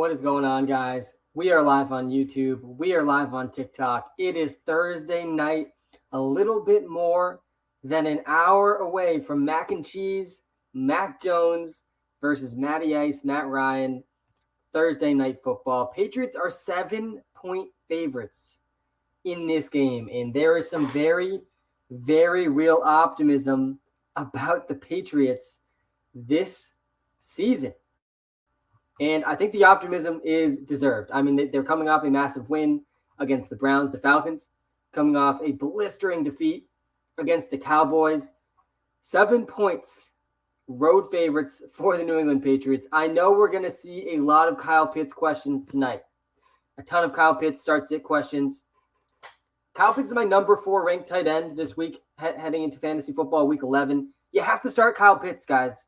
What is going on, guys? We are live on YouTube. We are live on TikTok. It is Thursday night, a little bit more than an hour away from Mac and Cheese, Mac Jones versus Matty Ice, Matt Ryan. Thursday night football. Patriots are 7-point favorites in this game, and there is some very, very real optimism about the Patriots this season. And I think the optimism is deserved. I mean, they're coming off a massive win against the Browns, the Falcons, coming off a blistering defeat against the Cowboys. 7 points, road favorites for the New England Patriots. I know we're going to see a lot of Kyle Pitts questions tonight. A ton of Kyle Pitts start-sit questions. Kyle Pitts is my number 4 ranked tight end this week, heading into fantasy football week 11. You have to start Kyle Pitts, guys.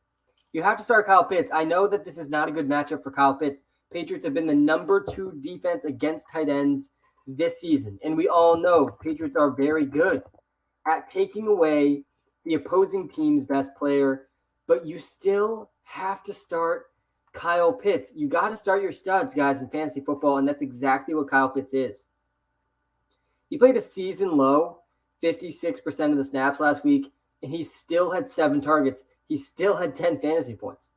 You have to start Kyle Pitts. I know that this is not a good matchup for Kyle Pitts. Patriots have been the number 2 defense against tight ends this season. And we all know Patriots are very good at taking away the opposing team's best player. But you still have to start Kyle Pitts. You got to start your studs, guys, in fantasy football. And that's exactly what Kyle Pitts is. He played a season low, 56% of the snaps last week. And he still had 7 targets. He still had 10 fantasy points.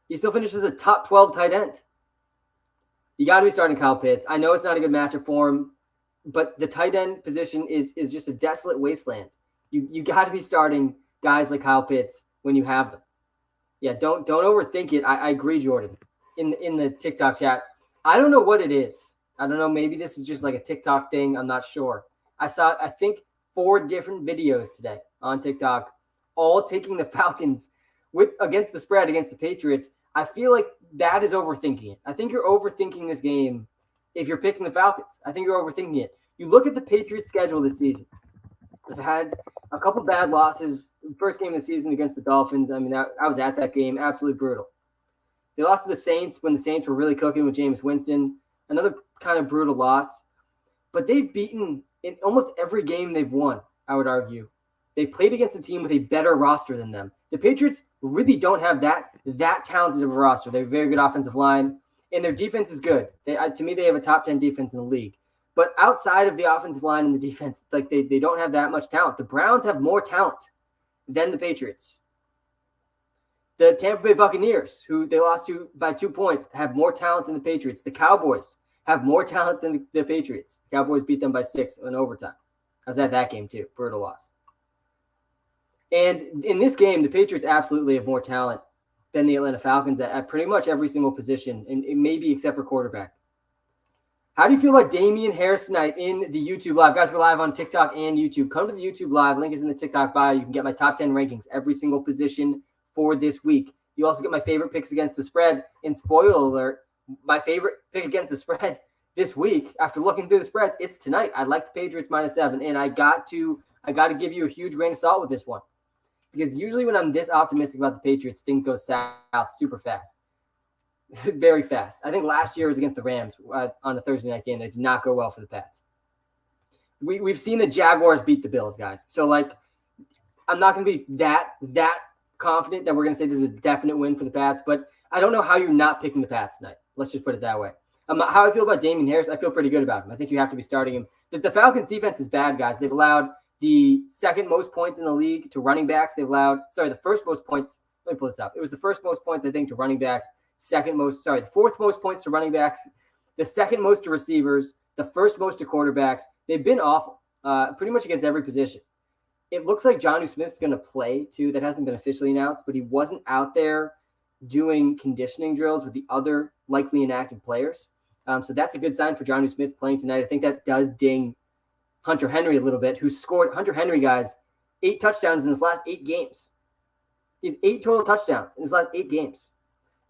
He still finished as a top 12 tight end. You got to be starting Kyle Pitts. I know it's not a good matchup for him, but the tight end position is just a desolate wasteland. You got to be starting guys like Kyle Pitts when you have them. Yeah, don't overthink it. I agree, Jordan, in the TikTok chat. I don't know what it is. I don't know. Maybe this is just like a TikTok thing. I'm not sure. I think 4 different videos today on TikTok, all taking the Falcons against the spread against the Patriots. I feel like that is overthinking it. I think you're overthinking this game if you're picking the Falcons. I think you're overthinking it. You look at the Patriots' schedule this season. They've had a couple bad losses. First game of the season against the Dolphins. I mean, I was at that game. Absolutely brutal. They lost to the Saints when the Saints were really cooking with Jameis Winston. Another kind of brutal loss. But they've beaten in almost every game they've won, I would argue. They played against a team with a better roster than them. The Patriots really don't have that talented of a roster. They have a very good offensive line, and their defense is good. To me, they have a top 10 defense in the league. But outside of the offensive line and the defense, like they don't have that much talent. The Browns have more talent than the Patriots. The Tampa Bay Buccaneers, who they lost to by 2 points, have more talent than the Patriots. The Cowboys have more talent than the Patriots. The Cowboys beat them by 6 in overtime. I was at that game too. Brutal loss. And in this game, the Patriots absolutely have more talent than the Atlanta Falcons at pretty much every single position, and maybe except for quarterback. How do you feel about Damian Harris tonight in the YouTube Live? Guys, we're live on TikTok and YouTube. Come to the YouTube Live. Link is in the TikTok bio. You can get my top 10 rankings, every single position for this week. You also get my favorite picks against the spread. And spoiler alert, my favorite pick against the spread this week, after looking through the spreads, it's tonight. I like the Patriots -7, and I got to give you a huge grain of salt with this one. Because usually when I'm this optimistic about the Patriots, things go south super fast. Very fast. I think last year was against the Rams on a Thursday night game. That did not go well for the Pats. We've seen the Jaguars beat the Bills, guys. So, I'm not going to be that confident that we're going to say this is a definite win for the Pats, but I don't know how you're not picking the Pats tonight. Let's just put it that way. How I feel about Damian Harris, I feel pretty good about him. I think you have to be starting him. The Falcons' defense is bad, guys. They've allowed the second most points in the league to running backs. The first most points. Let me pull this up. It was the first most points, I think, to running backs. The fourth most points to running backs. The second most to receivers. The first most to quarterbacks. They've been awful, pretty much against every position. It looks like Jonnu Smith's going to play, too. That hasn't been officially announced, but he wasn't out there doing conditioning drills with the other likely inactive players. So that's a good sign for Jonnu Smith playing tonight. I think that does ding Hunter Henry a little bit, who scored, Hunter Henry, guys, 8 touchdowns in his last 8 games. He has 8 total touchdowns in his last 8 games.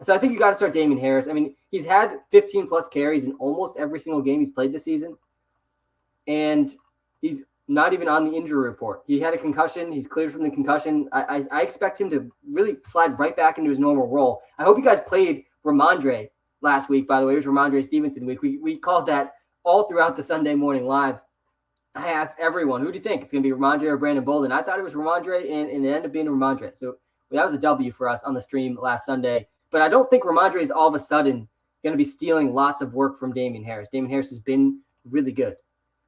So I think you got to start Damian Harris. I mean, he's had 15-plus carries in almost every single game he's played this season. And he's not even on the injury report. He had a concussion. He's cleared from the concussion. I expect him to really slide right back into his normal role. I hope you guys played Ramondre last week, by the way. It was Ramondre Stevenson week. We called that all throughout the Sunday morning live. I asked everyone, who do you think? It's going to be Ramondre or Brandon Bolden? I thought it was Ramondre, and it ended up being Ramondre. So that was a W for us on the stream last Sunday. But I don't think Ramondre is all of a sudden going to be stealing lots of work from Damien Harris. Damien Harris has been really good.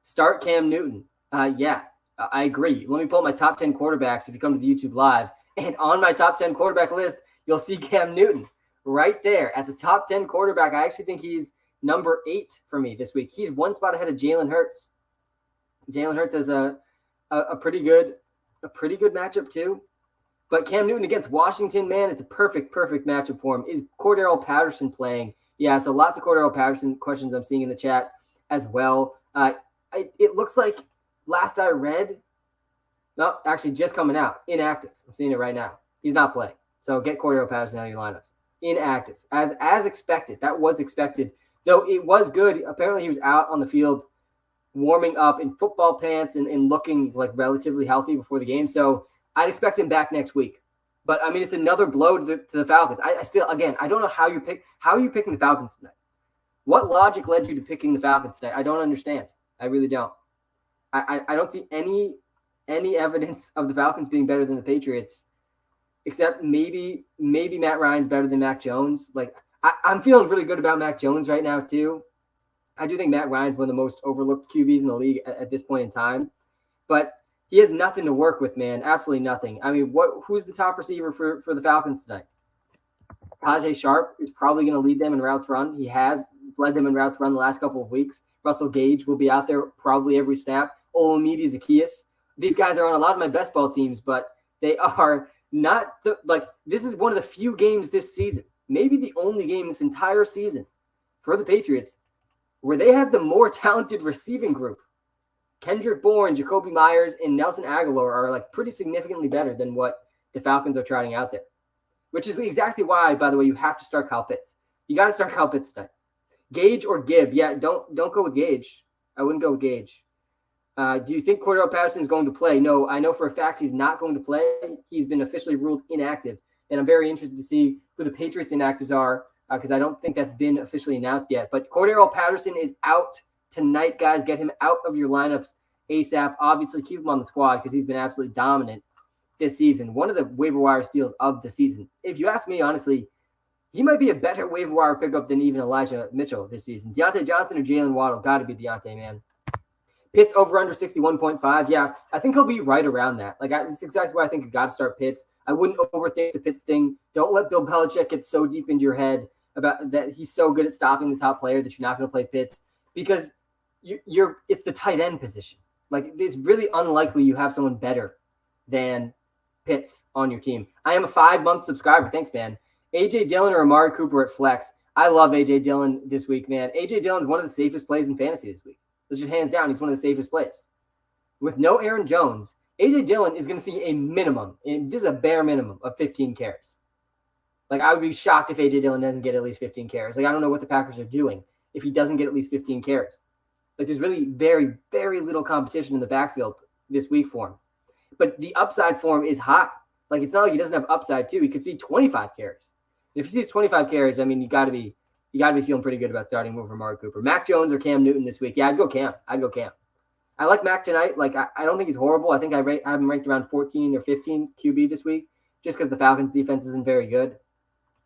Start Cam Newton. Yeah, I agree. Let me pull up my top 10 quarterbacks if you come to the YouTube Live. And on my top 10 quarterback list, you'll see Cam Newton right there as a top 10 quarterback. I actually think he's number 8 for me this week. He's one spot ahead of Jalen Hurts. Jalen Hurts has a pretty good matchup too. But Cam Newton against Washington, man, it's a perfect matchup for him. Is Cordarrelle Patterson playing? Yeah, so lots of Cordarrelle Patterson questions I'm seeing in the chat as well. It looks like last I read, no, actually just coming out, inactive. I'm seeing it right now. He's not playing. So get Cordarrelle Patterson out of your lineups. Inactive, as expected. That was expected. Though it was good. Apparently he was out on the field warming up in football pants and looking like relatively healthy before the game. So I'd expect him back next week. But I mean, it's another blow to the Falcons. I still, again, I don't know how are you picking the Falcons tonight? What logic led you to picking the Falcons tonight? I don't understand. I really don't. I don't see any evidence of the Falcons being better than the Patriots, except maybe Matt Ryan's better than Mac Jones. Like I'm feeling really good about Mac Jones right now too. I do think Matt Ryan's one of the most overlooked QBs in the league at this point in time, but he has nothing to work with, man. Absolutely nothing. I mean, who's the top receiver for the Falcons tonight? Tajay Sharp is probably going to lead them in routes run. He has led them in routes run the last couple of weeks. Russell Gage will be out there probably every snap. Olamide Zaccheaus. These guys are on a lot of my best ball teams, but they are not this is one of the few games this season, maybe the only game this entire season for the Patriots, where they have the more talented receiving group. Kendrick Bourne, Jacoby Myers, and Nelson Aguilar are like pretty significantly better than what the Falcons are trotting out there, which is exactly why, by the way, you have to start Kyle Pitts. You got to start Kyle Pitts tonight. Gage or Gibb. Yeah, don't go with Gage. I wouldn't go with Gage. Do you think Cordarrelle Patterson is going to play? No, I know for a fact he's not going to play. He's been officially ruled inactive, and I'm very interested to see who the Patriots inactives are because I don't think that's been officially announced yet. But Cordarrelle Patterson is out tonight, guys. Get him out of your lineups ASAP. Obviously, keep him on the squad because he's been absolutely dominant this season. One of the waiver wire steals of the season. If you ask me, honestly, he might be a better waiver wire pickup than even Elijah Mitchell this season. Deontay Johnson or Jalen Waddle? Got to be Deontay, man. Pitts over under 61.5. Yeah, I think he'll be right around that. It's exactly why I think you got to start Pitts. I wouldn't overthink the Pitts thing. Don't let Bill Belichick get so deep into your head about that he's so good at stopping the top player that you're not going to play Pitts because it's the tight end position. Like, it's really unlikely you have someone better than Pitts on your team. I am a 5-month subscriber. Thanks, man. A.J. Dillon or Amari Cooper at flex. I love A.J. Dillon this week, man. A.J. Dillon's one of the safest plays in fantasy this week. It's just hands down, he's one of the safest plays. With no Aaron Jones, A.J. Dillon is going to see a minimum, and this is a bare minimum, of 15 carries. Like, I would be shocked if A.J. Dillon doesn't get at least 15 carries. Like, I don't know what the Packers are doing if he doesn't get at least 15 carries. Like, there's really very, very little competition in the backfield this week for him. But the upside for him is high. Like, it's not like he doesn't have upside, too. He could see 25 carries. If he sees 25 carries, I mean, you got to be feeling pretty good about starting over Amari Cooper. Mac Jones or Cam Newton this week? Yeah, I'd go Cam. I like Mac tonight. Like, I don't think he's horrible. I think I have him ranked around 14 or 15 QB this week just because the Falcons' defense isn't very good.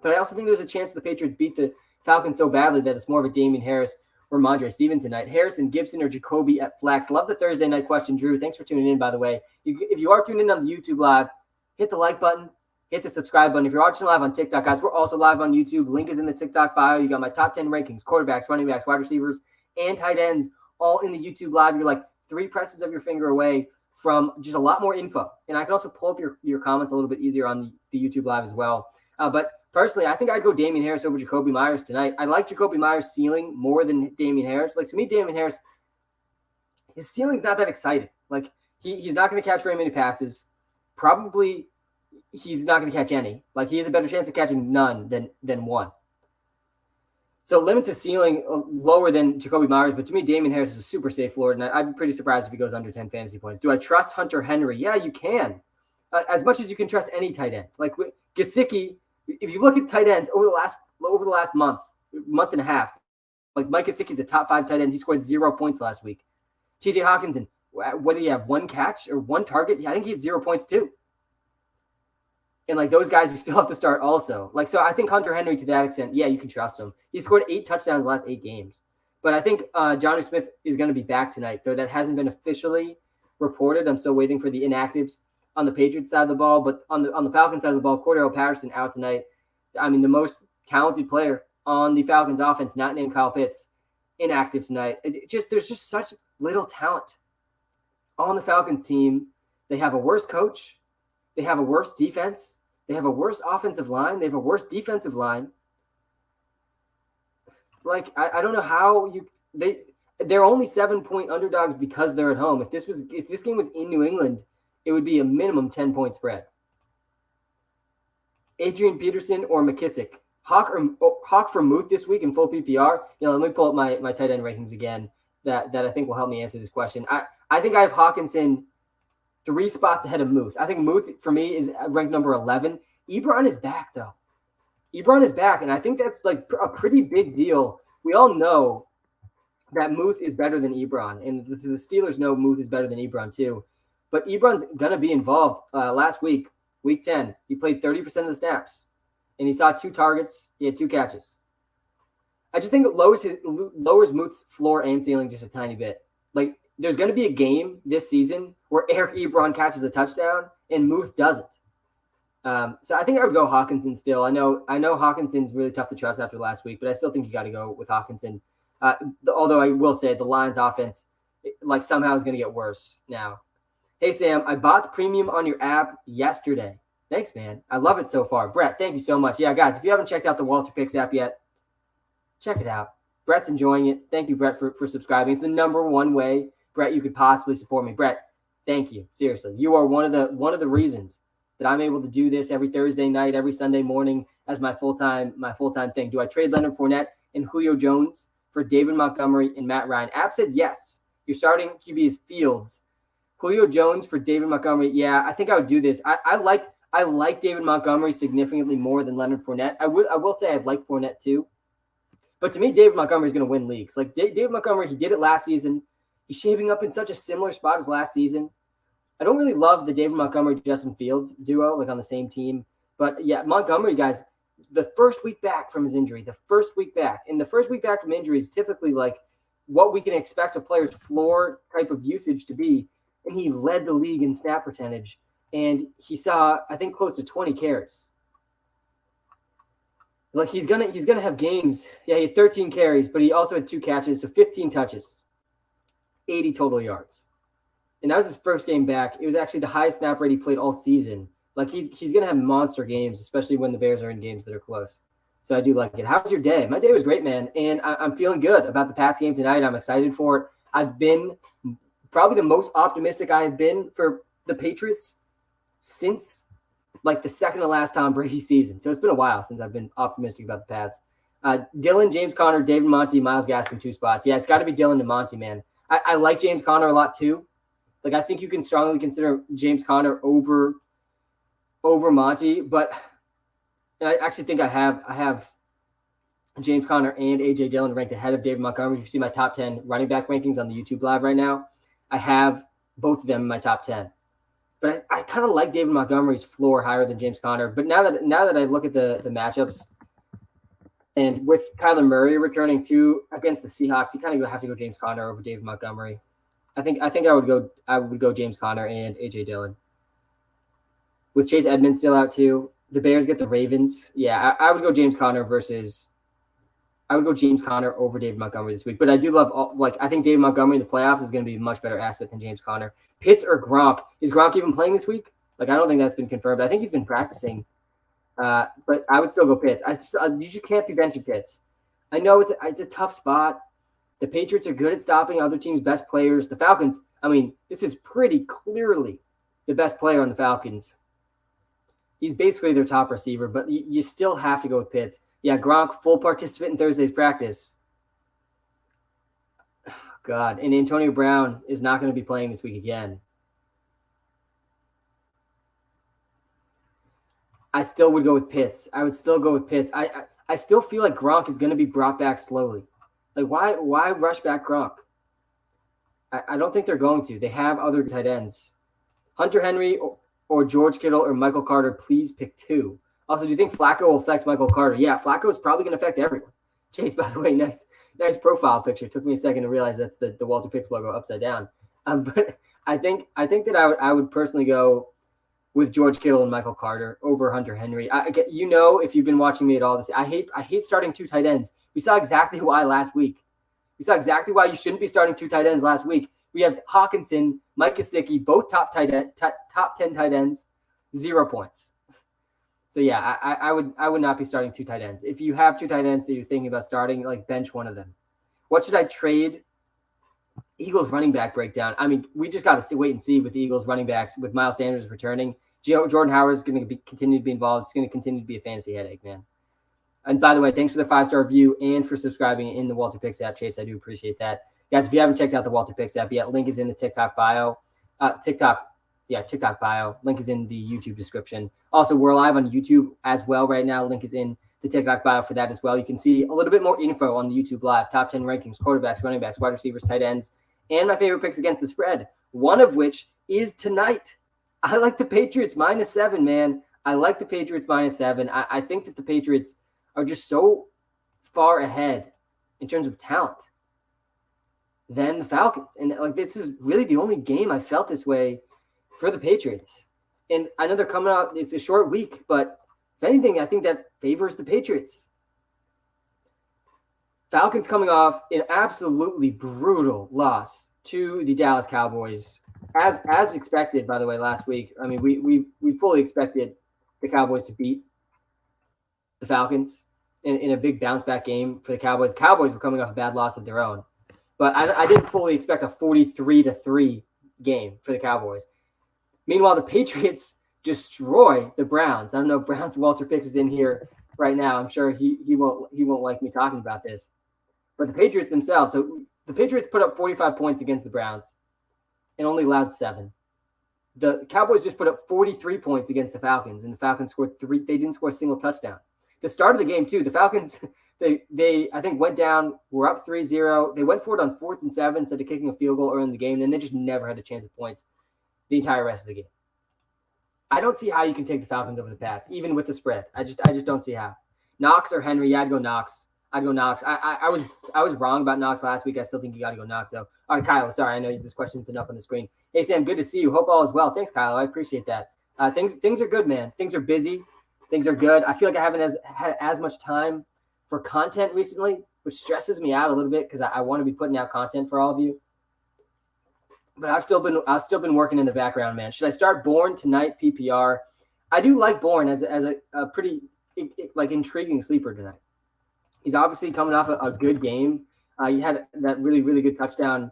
But I also think there's a chance the Patriots beat the Falcons so badly that it's more of a Damian Harris or Mondre Stevenson tonight. Harrison, Gibson, or Jacoby at flex. Love the Thursday night question, Drew. Thanks for tuning in, by the way. If you are tuning in on the YouTube Live, hit the like button. Hit the subscribe button. If you're watching live on TikTok, guys, we're also live on YouTube. Link is in the TikTok bio. You got my top 10 rankings, quarterbacks, running backs, wide receivers, and tight ends all in the YouTube Live. You're like 3 presses of your finger away from just a lot more info. And I can also pull up your comments a little bit easier on the YouTube Live as well. But personally, I think I'd go Damien Harris over Jacoby Myers tonight. I like Jacoby Myers' ceiling more than Damien Harris. Like, to me, Damien Harris, his ceiling's not that exciting. Like, he's not going to catch very many passes. Probably he's not going to catch any. Like, he has a better chance of catching none than one. So limits his ceiling lower than Jacoby Myers, but to me, Damien Harris is a super safe floor, and I'd be pretty surprised if he goes under 10 fantasy points. Do I trust Hunter Henry? Yeah, you can. As much as you can trust any tight end. Like, Gesicki, if you look at tight ends over the last month and a half, like, Mike Gesicki's a top 5 tight end. He scored 0 points last week. TJ Hawkinson, what did he have? 1 catch or 1 target? I think he had 0 points too. And like those guys, you still have to start also. Like, so I think Hunter Henry, to that extent, yeah, you can trust him. He scored 8 touchdowns the last 8 games. But I think Johnny Smith is going to be back tonight, though that hasn't been officially reported. I'm still waiting for the inactives on the Patriots side of the ball. But on the Falcons side of the ball, Cordero Patterson out tonight. I mean, the most talented player on the Falcons offense, not named Kyle Pitts, inactive tonight. There's just such little talent on the Falcons team. They have a worse coach. They have a worse defense. They have a worse offensive line. They have a worse defensive line. Like, I don't know how they're only 7-point underdogs because they're at home. If this game was in New England, it would be a minimum 10-point spread. Adrian Peterson or McKissick. Hawk for Muth this week in full PPR. Let me pull up my tight end rankings again. That I think will help me answer this question. I think I have Hawkinson 3 spots ahead of Muth. I think Muth, for me, is ranked number 11. Ebron is back, though. Ebron is back, and I think that's like a pretty big deal. We all know that Muth is better than Ebron, and the Steelers know Muth is better than Ebron, too. But Ebron's going to be involved. Last week, week 10, he played 30% of the snaps, and he saw 2 targets. He had 2 catches. I just think it lowers Muth's floor and ceiling just a tiny bit. Like, there's going to be a game this season where Eric Ebron catches a touchdown and Muth doesn't. So I think I would go Hawkinson still. I know Hawkinson's really tough to trust after last week, but I still think you got to go with Hawkinson. Although I will say the Lions offense, like, somehow is going to get worse now. Hey, Sam, I bought the premium on your app yesterday. Thanks, man. I love it so far. Brett, thank you so much. Yeah, guys, if you haven't checked out the WalterPicks app yet, check it out. Brett's enjoying it. Thank you, Brett, for subscribing. It's the number one way, Brett, you could possibly support me. Brett, thank you. Seriously, you are one of the reasons that I'm able to do this every Thursday night, every Sunday morning as my full-time thing. Do I trade Leonard Fournette and Julio Jones for David Montgomery and Matt Ryan? App said yes. Your starting QB is Fields. Julio Jones for David Montgomery. Yeah, I think I would do this. I like David Montgomery significantly more than Leonard Fournette. I will say I like Fournette too. But to me, David Montgomery is going to win leagues. Like David Montgomery, he did it last season. He's shaping up in such a similar spot as last season. I don't really love the David Montgomery-Justin Fields duo, like on the same team. But yeah, Montgomery, guys, the first week back from his injury, And the first week back from injury is typically like what we can expect a player's floor type of usage to be. And he led the league in snap percentage. And he saw, I think, close to 20 carries. Like he's gonna have games. Yeah, he had 13 carries, but he also had 2 catches, so 15 touches, 80 total yards. And that was his first game back. It was actually the highest snap rate he played all season. Like he's going to have monster games, especially when the Bears are in games that are close. So I do like it. How was your day? My day was great, man. And I'm feeling good about the Pats game tonight. I'm excited for it. I've been probably the most optimistic I have been for the Patriots since like the second to last Tom Brady season. So it's been a while since I've been optimistic about the Pats. Dylan, James Conner, David Monty, Myles Gaskin, 2 spots. Yeah, it's got to be Dylan and Monty, man. I like James Conner a lot too. Like, I think you can strongly consider James Conner over Monty, but I actually think I have James Conner and A.J. Dillon ranked ahead of David Montgomery. If you see my top 10 running back rankings on the YouTube Live right now, I have both of them in my top 10. But I kind of like David Montgomery's floor higher than James Conner. But now that I look at the matchups, and with Kyler Murray returning against the Seahawks, you kind of have to go James Conner over David Montgomery. I think I would go James Conner and A.J. Dillon. With Chase Edmonds still out too, the Bears get the Ravens. Yeah, I would go James Conner over David Montgomery this week. But I do love I think David Montgomery in the playoffs is going to be a much better asset than James Conner. Pitts or Gronk? Is Gronk even playing this week? Like, I don't think that's been confirmed. I think he's been practicing. But I would still go Pitts. You just can't be benching Pitts. I know it's a tough spot. The Patriots are good at stopping other teams' best players. The Falcons, I mean, this is pretty clearly the best player on the Falcons. He's basically their top receiver, but you still have to go with Pitts. Yeah, Gronk, full participant in Thursday's practice. Oh, God, and Antonio Brown is not going to be playing this week again. I still would go with Pitts. I would still go with Pitts. I still feel like Gronk is going to be brought back slowly. Like, why rush back Gronk? I don't think they're going to. They have other tight ends. Hunter Henry or George Kittle or Michael Carter, please pick 2. Also, do you think Flacco will affect Michael Carter? Yeah, Flacco is probably going to affect everyone. Chase, by the way, nice profile picture. Took me a second to realize that's the WalterPicks logo upside down. But I think that I would personally go with George Kittle and Michael Carter over Hunter Henry. If you've been watching me at all, I hate starting 2 tight ends. We saw exactly why last week. We saw exactly why you shouldn't be starting 2 tight ends last week. We have Hawkinson, Mike Gesicki, both top 10 tight ends, 0 points. So yeah, I would not be starting 2 tight ends. If you have 2 tight ends that you're thinking about starting, like bench one of them. What should I trade? Eagles running back breakdown. I mean, we just got to wait and see with the Eagles running backs with Miles Sanders returning. Jordan Howard is going to continue to be involved. It's going to continue to be a fantasy headache, man. And by the way, thanks for the 5-star review and for subscribing in the WalterPicks app, Chase. I do appreciate that. Guys, if you haven't checked out the WalterPicks app yet, link is in the TikTok bio. TikTok bio. Link is in the YouTube description. Also, we're live on YouTube as well right now. Link is in the TikTok bio for that as well. You can see a little bit more info on the YouTube live. Top 10 rankings, quarterbacks, running backs, wide receivers, tight ends, and my favorite picks against the spread. One of which is tonight. I like the Patriots -7, man. I like the Patriots -7. I think that the Patriots are just so far ahead in terms of talent than the Falcons. And like this is really the only game I felt this way for the Patriots. And I know they're coming out, it's a short week, but if anything, I think that favors the Patriots. Falcons coming off an absolutely brutal loss to the Dallas Cowboys, as expected, by the way, last week. I mean, we fully expected the Cowboys to beat the Falcons in a big bounce back game for the Cowboys. The Cowboys were coming off a bad loss of their own, but I didn't fully expect a 43-3 game for the Cowboys. Meanwhile, the Patriots destroy the Browns. I don't know if Browns WalterPicks is in here right now. I'm sure he won't like me talking about this. But the Patriots themselves, so the Patriots put up 45 points against the Browns and only allowed 7. The Cowboys just put up 43 points against the Falcons, and the Falcons scored 3. They didn't score a single touchdown. The start of the game, too, the Falcons, they I think went down, were up 3-0. They went for it on 4th and 7 instead of kicking a field goal early in the game. Then they just never had a chance of points the entire rest of the game. I don't see how you can take the Falcons over the Pats, even with the spread. I just don't see how. Knox or Henry, yeah, I'd go Knox. I was wrong about Knox last week. I still think you got to go Knox, though. All right, Kyle, sorry. I know this question's been up on the screen. Hey, Sam, good to see you. Hope all is well. Thanks, Kyle. I appreciate that. Things are good, man. Things are busy. Things are good. I feel like I haven't had as much time for content recently, which stresses me out a little bit because I want to be putting out content for all of you. But I've still been working in the background, man. Should I start Bourne tonight, PPR? I do like Bourne as a pretty intriguing sleeper tonight. He's obviously coming off a good game. He had that really, really good touchdown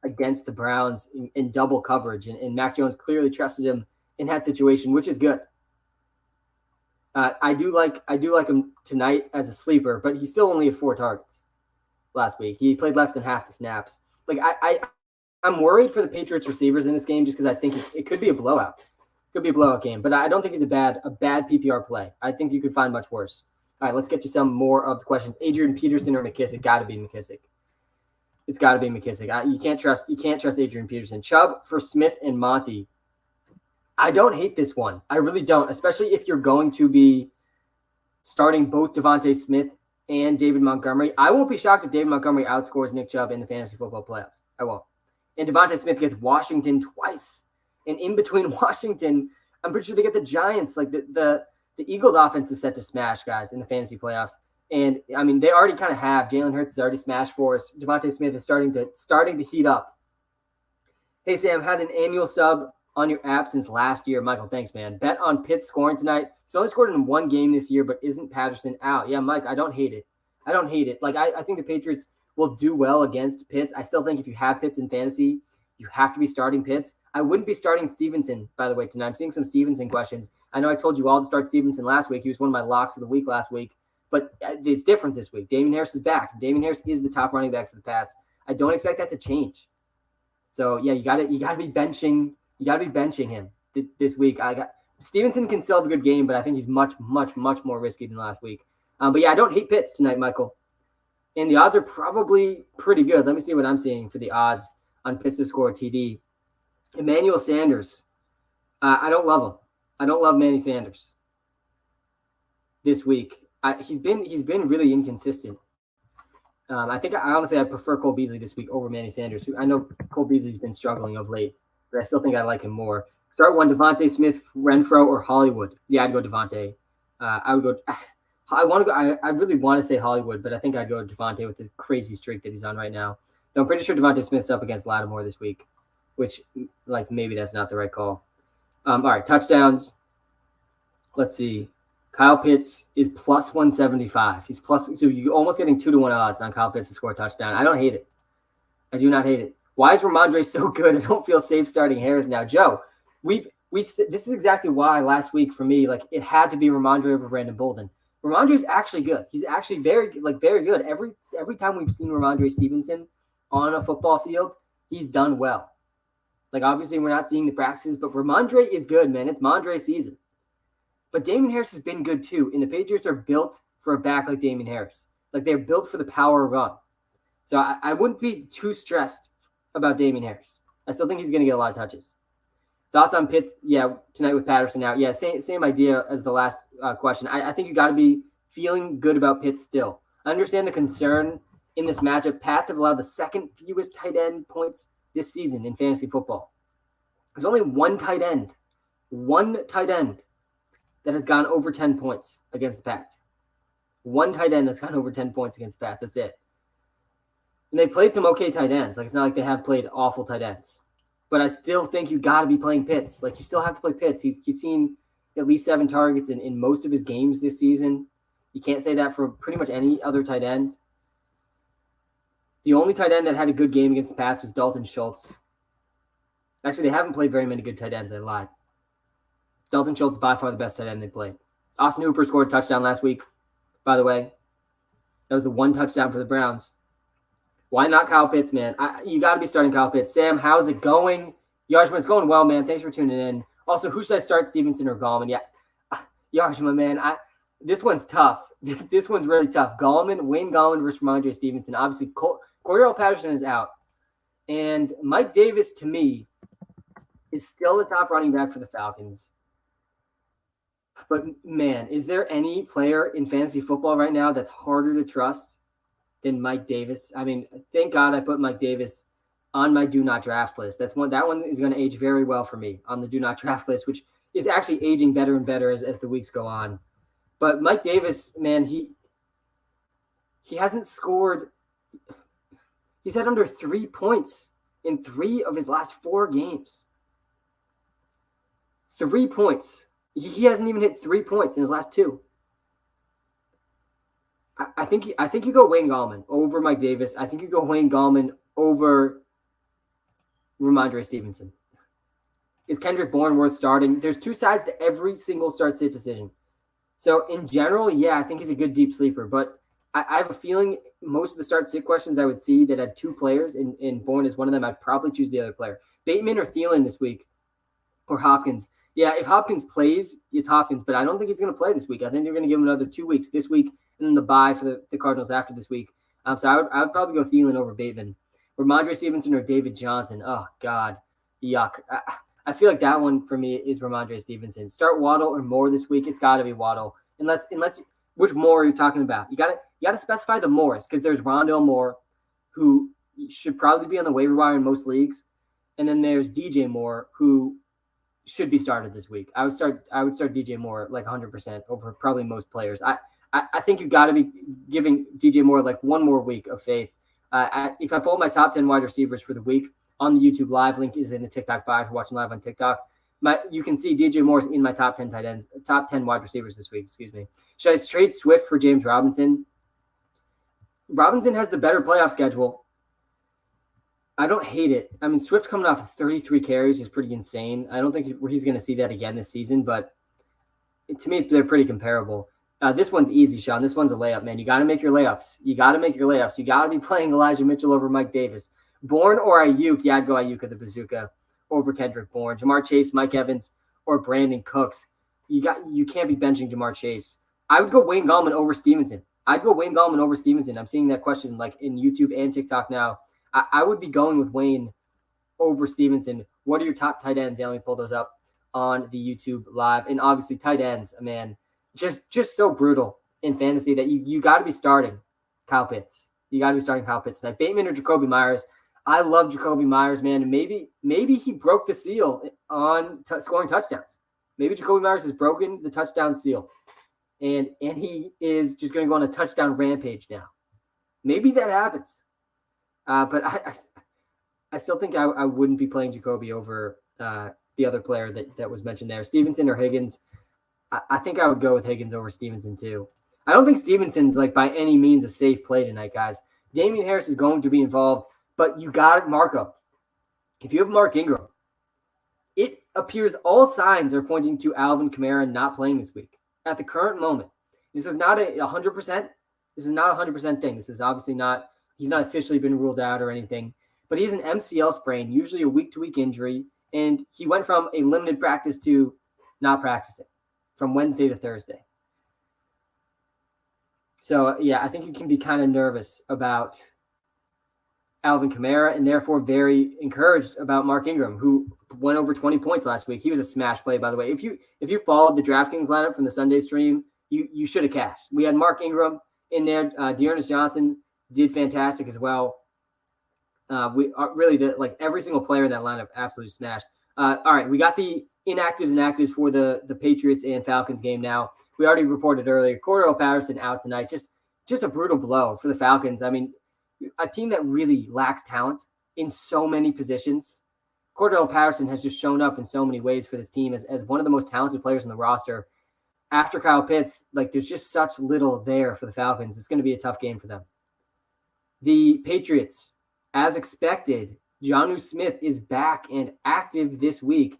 against the Browns in double coverage, and Mac Jones clearly trusted him in that situation, which is good. I do like him tonight as a sleeper, but he still only had 4 targets last week. He played less than half the snaps. Like I'm worried for the Patriots receivers in this game just because I think it could be a blowout. It could be a blowout game, but I don't think he's a bad PPR play. I think you could find much worse. All right, let's get to some more of the questions. Adrian Peterson or McKissick? Got to be McKissick. It's got to be McKissick. You can't trust Adrian Peterson. Chubb for Smith and Monty. I don't hate this one. I really don't, especially if you're going to be starting both Devontae Smith and David Montgomery. I won't be shocked if David Montgomery outscores Nick Chubb in the fantasy football playoffs. I won't. And Devontae Smith gets Washington twice. And in between Washington, I'm pretty sure they get the Giants. Like the Eagles offense is set to smash, guys, in the fantasy playoffs. And, I mean, they already kind of have. Jalen Hurts has already smashed for us. Devontae Smith is starting to heat up. Hey, Sam, had an annual sub on your app since last year. Michael, thanks, man. Bet on Pitts scoring tonight. He's only scored in 1 game this year, but isn't Patterson out? Yeah, Mike, I don't hate it. Like, I think the Patriots will do well against Pitts. I still think if you have Pitts in fantasy, you have to be starting Pitts. I wouldn't be starting Stevenson, by the way, tonight. I'm seeing some Stevenson questions. I know I told you all to start Stevenson last week. He was one of my locks of the week last week, but it's different this week. Damian Harris is back. Damian Harris is the top running back for the Pats. I don't expect that to change. So yeah, you got to be benching. You got to be benching him this week. Stevenson can still have a good game, but I think he's much, much, much more risky than last week. But yeah, I don't hate Pitts tonight, Michael. And the odds are probably pretty good. Let me see what I'm seeing for the odds on Pitts to score a TD. Emmanuel Sanders I don't love him. I don't love Manny Sanders this week. He's been really inconsistent. I honestly I prefer Cole Beasley this week over Manny Sanders. I know Cole Beasley's been struggling of late, but I still think I like him more. Start one: Devontae Smith, Renfro, or Hollywood. Yeah, I'd go Devontae. I would go. I want to go. I really want to say Hollywood, but I think I'd go Devontae with the crazy streak that he's on right now. No, I'm pretty sure Devontae Smith's up against Lattimore this week, which like maybe that's not the right call. All right, touchdowns. Let's see. Kyle Pitts is plus 175. He's plus, so you're almost getting 2-1 odds on Kyle Pitts to score a touchdown. I don't hate it. I do not hate it. Why is Ramondre so good? I don't feel safe starting Harris now. Joe, this is exactly why last week for me, like it had to be Ramondre over Brandon Bolden. Ramondre is actually good. He's actually very good. Every time we've seen Ramondre Stevenson on a football field, he's done well. Like obviously we're not seeing the practices, but Ramondre is good, man. It's Mondre season. But Damien Harris has been good too, and the Patriots are built for a back like Damien Harris. Like they're built for the power run. So I wouldn't be too stressed about Damien Harris. I still think he's going to get a lot of touches. Thoughts on Pitts? Yeah, tonight with Patterson out. Yeah, same idea as the last question. I think you got to be feeling good about Pitts still. I understand the concern in this matchup. Pats have allowed the second fewest tight end points this season in fantasy football. There's only one tight end that has gone over 10 points against the Pats. One tight end that's gone over 10 points against the Pats. That's it. And they played some okay tight ends. Like it's not like they have played awful tight ends. But I still think you got to be playing Pitts. Like you still have to play Pitts. He's seen at least 7 targets in most of his games this season. You can't say that for pretty much any other tight end. The only tight end that had a good game against the Pats was Dalton Schultz. Actually, they haven't played very many good tight ends. I lied. Dalton Schultz by far the best tight end they played. Austin Hooper scored a touchdown last week, by the way. That was the one touchdown for the Browns. Why not Kyle Pitts, man? You got to be starting Kyle Pitts. Sam, how's it going? Yarshman, it's going well, man. Thanks for tuning in. Also, who should I start, Stevenson or Gallman? Yeah, Yarshman, man. This one's tough. This one's really tough. Wayne Gallman versus Ramondre Stevenson. Obviously, Cordell Patterson is out. And Mike Davis, to me, is still the top running back for the Falcons. But, man, is there any player in fantasy football right now that's harder to trust than Mike Davis? I mean, thank God I put Mike Davis on my do not draft list. That one is going to age very well for me on the do not draft list, which is actually aging better and better as the weeks go on. But Mike Davis, man, he hasn't scored. He's had under 3 points in 3 of his last 4 games. 3 points. He hasn't even hit 3 points in his last 2. I think you go Wayne Gallman over Mike Davis. I think you go Wayne Gallman over Ramondre Stevenson. Is Kendrick Bourne worth starting? There's 2 sides to every single start-sit decision. So in general, yeah, I think he's a good deep sleeper. But I have a feeling most of the start-sit questions I would see that had 2 players, and Bourne is one of them, I'd probably choose the other player. Bateman or Thielen this week, or Hopkins. Yeah, if Hopkins plays, it's Hopkins, but I don't think he's going to play this week. I think they're going to give him another 2 weeks this week and then the bye for the Cardinals after this week. So I would probably go Thielen over Bateman. Ramondre Stevenson or David Johnson. Oh, God. Yuck. I feel like that one for me is Ramondre Stevenson. Start Waddle or Moore this week. It's got to be Waddle. Unless which Moore are you talking about? You got to specify the Moores because there's Rondale Moore, who should probably be on the waiver wire in most leagues. And then there's DJ Moore, who should be started this week. I would start DJ Moore like 100% over probably most players. I think you got to be giving DJ Moore like one more week of faith. If I pull my top 10 wide receivers for the week on the YouTube live, link is in the TikTok bio if you're watching live on TikTok. You can see DJ Moore's in my top 10 tight ends, top 10 wide receivers this week. Excuse me. Should I trade Swift for James Robinson? Robinson has the better playoff schedule. I don't hate it. I mean, Swift coming off of 33 carries is pretty insane. I don't think he's going to see that again this season, but to me, they're pretty comparable. This one's easy, Sean. This one's a layup, man. You got to make your layups. You got to be playing Elijah Mitchell over Mike Davis. Bourne or Ayuk? Yeah, I'd go Ayuk at the bazooka over Kendrick Bourne. Jamar Chase, Mike Evans, or Brandon Cooks. You can't be benching Jamar Chase. I would go Wayne Gallman over Stevenson. I'm seeing that question like in YouTube and TikTok now. I would be going with Wayne over Stevenson. What are your top tight ends? Yeah, let me pull those up on the YouTube live. And obviously tight ends, man, just so brutal in fantasy that you got to be starting Kyle Pitts. You got to be starting Kyle Pitts tonight. Bateman or Jacoby Myers. I love Jacoby Myers, man. And maybe he broke the seal on scoring touchdowns. Maybe Jacoby Myers has broken the touchdown seal. And he is just going to go on a touchdown rampage now. Maybe that happens. But I still think I wouldn't be playing Jacoby over the other player that was mentioned there. Stevenson or Higgins. I think I would go with Higgins over Stevenson too. I don't think Stevenson's like by any means a safe play tonight, guys. Damian Harris is going to be involved, but you got it, Marco. If you have Mark Ingram, it appears all signs are pointing to Alvin Kamara not playing this week. At the current moment, this is not 100%. This is not a 100% thing. This is obviously not, he's not officially been ruled out or anything, but he has an MCL sprain, usually a week-to-week injury, and he went from a limited practice to not practicing from Wednesday to Thursday. So, yeah, I think you can be kind of nervous about Alvin Kamara and therefore very encouraged about Mark Ingram, who went over 20 points last week. He was a smash play, by the way. If you followed the DraftKings lineup from the Sunday stream, you should have cashed. We had Mark Ingram in there. Dearness Johnson did fantastic as well. We are really every single player in that lineup absolutely smashed. All right, we got the inactives and actives for the Patriots and Falcons game now. We already reported earlier, Cordell Patterson out tonight. Just a brutal blow for the Falcons. I mean, a team that really lacks talent in so many positions. Cordell Patterson has just shown up in so many ways for this team as one of the most talented players on the roster. After Kyle Pitts, there's just such little there for the Falcons. It's going to be a tough game for them. The Patriots, as expected, Jonnu Smith is back and active this week.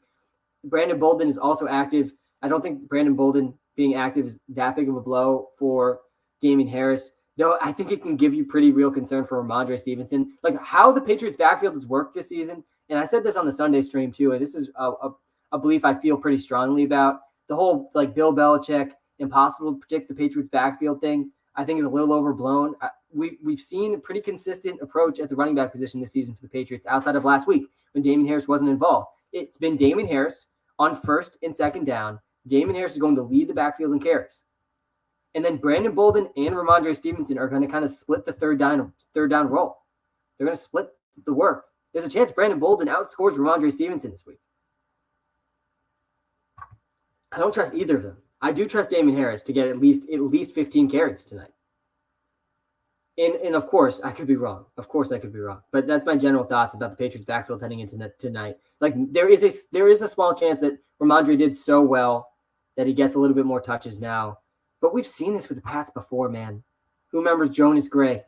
Brandon Bolden is also active. I don't think Brandon Bolden being active is that big of a blow for Damian Harris, though I think it can give you pretty real concern for Ramondre Stevenson. Like how the Patriots backfield has worked this season, and I said this on the Sunday stream too, and this is a belief I feel pretty strongly about. The whole Bill Belichick, impossible to predict the Patriots backfield thing, I think is a little overblown. We've seen a pretty consistent approach at the running back position this season for the Patriots outside of last week when Damian Harris wasn't involved. It's been Damian Harris on first and second down. Damian Harris is going to lead the backfield in carries. And then Brandon Bolden and Ramondre Stevenson are going to kind of split the third down role. They're going to split the work. There's a chance Brandon Bolden outscores Ramondre Stevenson this week. I don't trust either of them. I do trust Damian Harris to get at least 15 carries tonight. And of course, I could be wrong. Of course, I could be wrong. But that's my general thoughts about the Patriots backfield heading into tonight. There is a small chance that Ramondre did so well that he gets a little bit more touches now. But we've seen this with the Pats before, man. Who remembers Jonas Gray?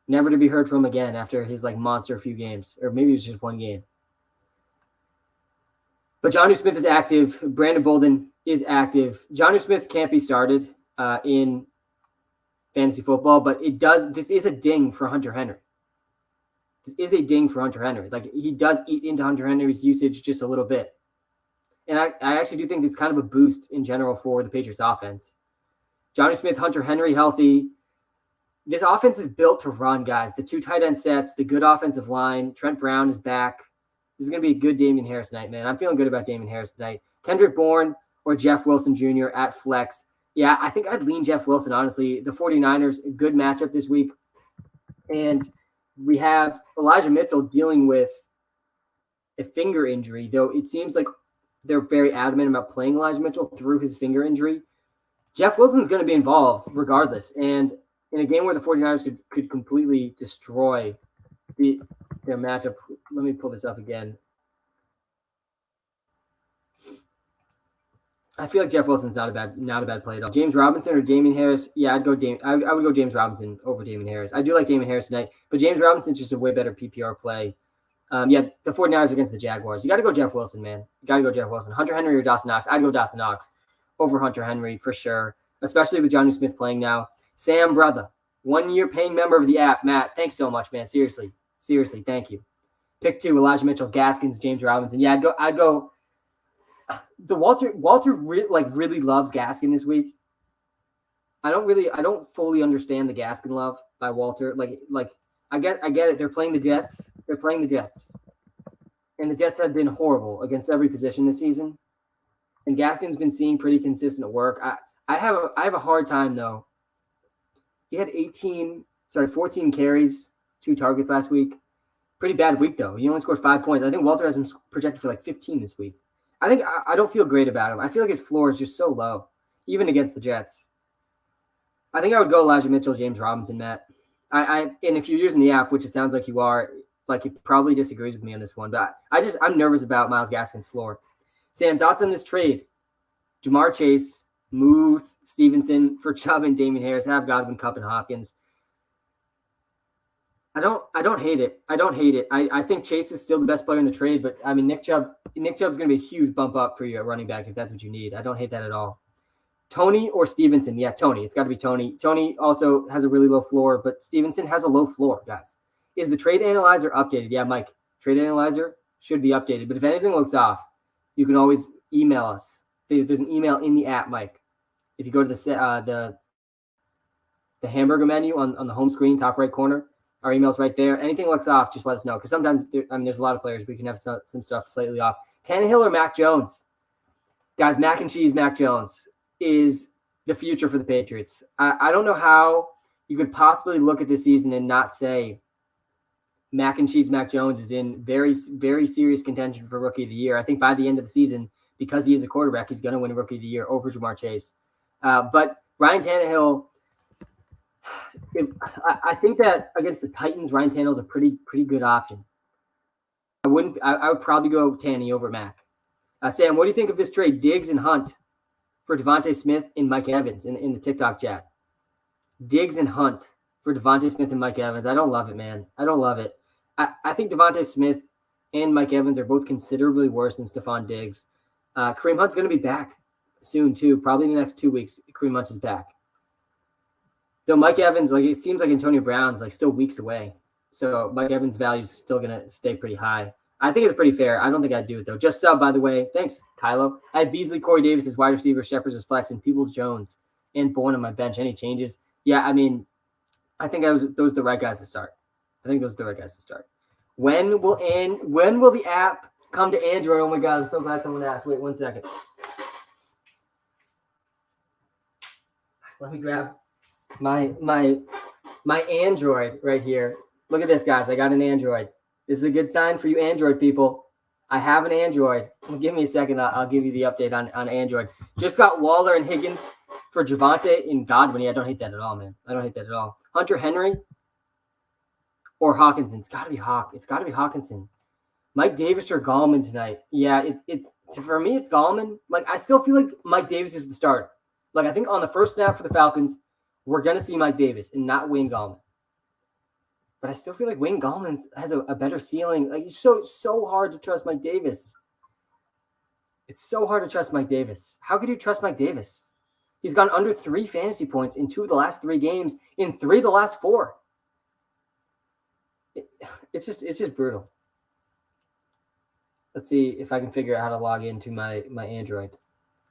Never to be heard from again after his monster few games. Or maybe it was just one game. But Jonnu Smith is active. Brandon Bolden is active. Jonnu Smith can't be started in fantasy football, but this is a ding for Hunter Henry. This is a ding for Hunter Henry. He does eat into Hunter Henry's usage just a little bit. And I actually do think it's kind of a boost in general for the Patriots offense. Jonnu Smith, Hunter Henry healthy. This offense is built to run, guys. The two tight end sets, the good offensive line. Trent Brown is back. This is going to be a good Damian Harris night, man. I'm feeling good about Damian Harris tonight. Kendrick Bourne or Jeff Wilson Jr. at flex. Yeah, I think I'd lean Jeff Wilson, honestly. The 49ers, a good matchup this week. And we have Elijah Mitchell dealing with a finger injury, though it seems like they're very adamant about playing Elijah Mitchell through his finger injury. Jeff Wilson's going to be involved regardless. And in a game where the 49ers could completely destroy their matchup, let me pull this up again. I feel like Jeff Wilson's not a bad play at all. James Robinson or Damian Harris? Yeah, I would go James Robinson over Damian Harris. I do like Damian Harris tonight, but James Robinson's just a way better PPR play. The 49ers against the Jaguars. You got to go Jeff Wilson, man. You got to go Jeff Wilson. Hunter Henry or Dawson Knox? I'd go Dawson Knox over Hunter Henry for sure, especially with Jonnu Smith playing now. Sam, brother, 1 year paying member of the app. Matt, thanks so much, man. Seriously, thank you. Pick 2, Elijah Mitchell, Gaskins, James Robinson. Yeah, I'd go. The Walter really loves Gaskin this week. I don't fully understand the Gaskin love by Walter. I get it. They're playing the Jets. And the Jets have been horrible against every position this season. And Gaskin's been seeing pretty consistent work. I have a hard time, though. He had 14 carries, 2 targets last week. Pretty bad week, though. He only scored 5 points. I think Walter has him projected for like 15 this week. I don't feel great about him. I feel like his floor is just so low, even against the Jets. I think I would go Elijah Mitchell, James Robinson, Matt. And if you're using the app, which it sounds like you are, like it probably disagrees with me on this one, but I'm nervous about Myles Gaskin's floor. Sam, thoughts on this trade? Jamar Chase, Muth, Stevenson for Chubb and Damien Harris, have Godwin, Kupp, and Hopkins. I don't hate it. I think Chase is still the best player in the trade, but I mean Nick Chubb's going to be a huge bump up for you at running back if that's what you need. I don't hate that at all. Tony or Stevenson? Yeah, Tony. It's got to be Tony. Tony also has a really low floor, but Stevenson has a low floor, guys. Is the trade analyzer updated? Yeah, Mike. Trade analyzer should be updated, but if anything looks off, you can always email us. There's an email in the app, Mike. If you go to the hamburger menu on the home screen, top right corner, our email's right there. Anything looks off, just let us know. Because sometimes, there's a lot of players. We can have some stuff slightly off. Tannehill or Mac Jones? Guys, mac and cheese Mac Jones is the future for the Patriots. I don't know how you could possibly look at this season and not say mac and cheese Mac Jones is in very, very serious contention for Rookie of the Year. I think by the end of the season, because he is a quarterback, he's going to win Rookie of the Year over Jamar Chase. But Ryan Tannehill, I think that against the Titans, Ryan Tannehill's a pretty good option. I would probably go Tanny over Mac. Sam, what do you think of this trade? Diggs and Hunt for Devontae Smith and Mike Evans in the TikTok chat. Diggs and Hunt for Devontae Smith and Mike Evans. I don't love it, man. I don't love it. I think Devontae Smith and Mike Evans are both considerably worse than Stephon Diggs. Kareem Hunt's going to be back soon, too. Probably in the next 2 weeks, Kareem Hunt is back. Though Mike Evans, it seems like Antonio Brown's still weeks away. So Mike Evans' value is still going to stay pretty high. I think it's pretty fair. I don't think I'd do it, though. Just sub, by the way. Thanks, Kylo. I have Beasley, Corey Davis as wide receiver, Shepard as flex, and Peoples-Jones and Bourne on my bench. Any changes? Yeah, I mean, I think those are the right guys to start. When will the app come to Android? Oh, my God. I'm so glad someone asked. Wait 1 second. Let me grab my Android right here. Look at this, guys. I got an Android. This is a good sign for you Android people. I have an Android. Give me a second. I'll give you the update on Android. Just got Waller and Higgins for Javonte and Godwin. Yeah, I don't hate that at all, man. I don't hate that at all. Hunter Henry or Hawkinson. It's got to be Hawkinson. Mike Davis or Gallman tonight. Yeah, it's for me, it's Gallman. I still feel like Mike Davis is the starter. I think on the first snap for the Falcons, we're going to see Mike Davis and not Wayne Gallman. But I still feel like Wayne Gallman has a better ceiling. It's so hard to trust Mike Davis. It's so hard to trust Mike Davis. How could you trust Mike Davis? He's gone under 3 fantasy points in 2 of the last 3 games, in 3 of the last 4. It's just brutal. Let's see if I can figure out how to log into my Android.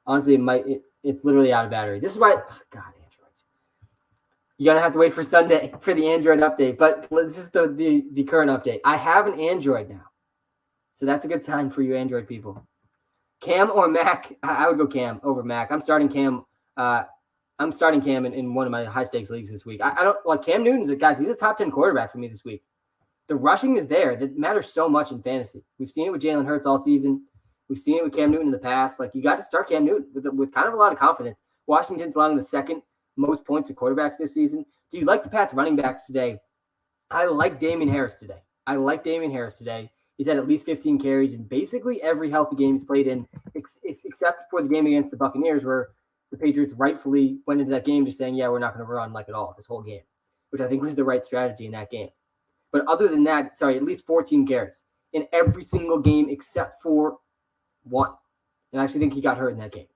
Honestly, it's literally out of battery. This is why, God, Androids. You're going to have to wait for Sunday for the Android update. But this is the current update. I have an Android now. So that's a good sign for you Android people. Cam or Mac? I would go Cam over Mac. I'm starting Cam. In one of my high-stakes leagues this week. I don't like Cam Newton's. Guys, he's a top 10 quarterback for me this week. The rushing is there. That matters so much in fantasy. We've seen it with Jalen Hurts all season. We've seen it with Cam Newton in the past. You got to start Cam Newton with kind of a lot of confidence. Washington's allowing the second most points to quarterbacks this season. Do you like the Pats running backs today? I like Damien Harris today. He's had at least 15 carries in basically every healthy game he's played in, except for the game against the Buccaneers, where the Patriots rightfully went into that game just saying, yeah, we're not going to run at all this whole game, which I think was the right strategy in that game. But other than that, at least 14 carries in every single game except for 1. And I actually think he got hurt in that game.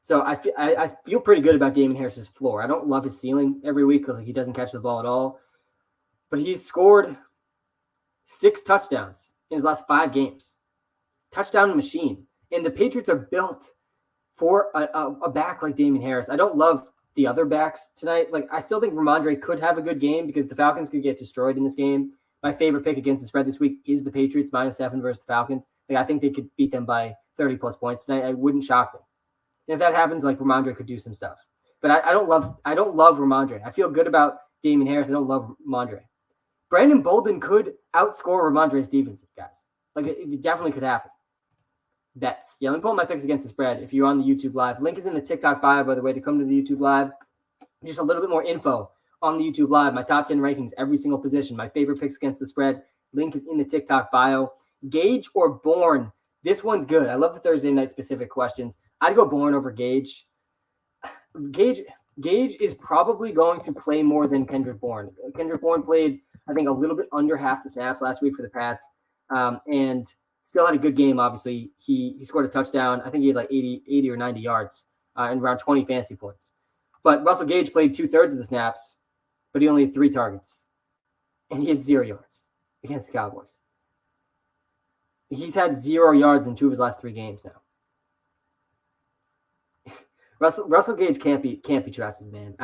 So I feel pretty good about Damien Harris's floor. I don't love his ceiling every week because he doesn't catch the ball at all. But he's scored 6 touchdowns in his last 5 games. Touchdown machine. And the Patriots are built for a back like Damien Harris. I don't love the other backs tonight. I still think Ramondre could have a good game because the Falcons could get destroyed in this game. My favorite pick against the spread this week is the Patriots -7 versus the Falcons. I think they could beat them by 30 plus points tonight. It wouldn't shock me. And if that happens, like Ramondre could do some stuff. But I don't love Ramondre. I feel good about Damian Harris. I don't love Ramondre. Brandon Bolden could outscore Ramondre Stevenson, guys. Like it definitely could happen. Bets. Yeah, let me pull my picks against the spread if you're on the YouTube Live. Link is in the TikTok bio, by the way, to come to the YouTube Live. Just a little bit more info on the YouTube Live. My top 10 rankings, every single position. My favorite picks against the spread. Link is in the TikTok bio. Gage or Bourne? This one's good. I love the Thursday night specific questions. I'd go Bourne over Gage. Gage is probably going to play more than Kendrick Bourne. Kendrick Bourne played, I think, a little bit under half the snaps last week for the Pats, and still had a good game. Obviously, he scored a touchdown. I think he had like 80 or 90 yards and around 20 fantasy points. But Russell Gage played 2/3 of the snaps, but he only had 3 targets, and he had 0 yards against the Cowboys. He's had 0 yards in 2 of his last 3 games now. Russell Gage can't be trusted, man.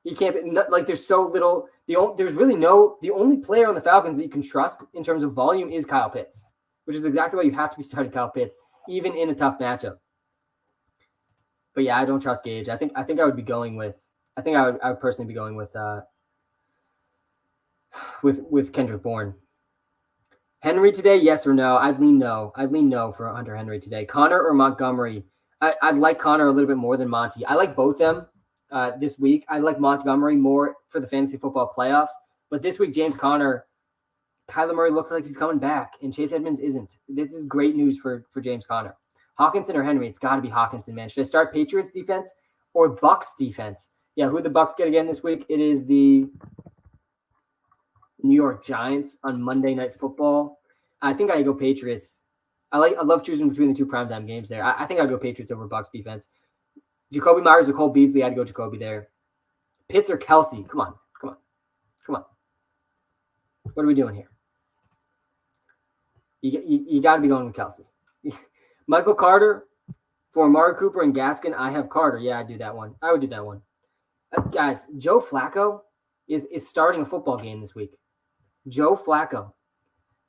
He can't be, like, there's so little. The only player on the Falcons that you can trust in terms of volume is Kyle Pitts, which is exactly why you have to be starting Kyle Pitts, even in a tough matchup. But yeah, I don't trust Gage. I think I would be going with. I think I would personally be going with Kendrick Bourne. Henry today, yes or no? I'd lean no. I'd lean no for Hunter Henry today. Connor or Montgomery? I'd like Connor a little bit more than Monty. I like both them this week. I like Montgomery more for the fantasy football playoffs. But this week, James Conner, Kyler Murray looks like he's coming back, and Chase Edmonds isn't. This is great news for James Conner. Hawkinson or Henry? It's got to be Hawkinson, man. Should I start Patriots defense or Bucks defense? Yeah, who the Bucks get again this week? It is the New York Giants on Monday Night Football. I think I go Patriots. I love choosing between the 2 primetime games there. I think I'd go Patriots over Bucks defense. Jacoby Myers or Cole Beasley, I'd go Jacoby there. Pitts or Kelsey? Come on. What are we doing here? You got to be going with Kelsey. Michael Carter for Amari Cooper and Gaskin. I have Carter. Yeah, I'd do that one. I would do that one. Guys, Joe Flacco is starting a football game this week. Joe Flacco.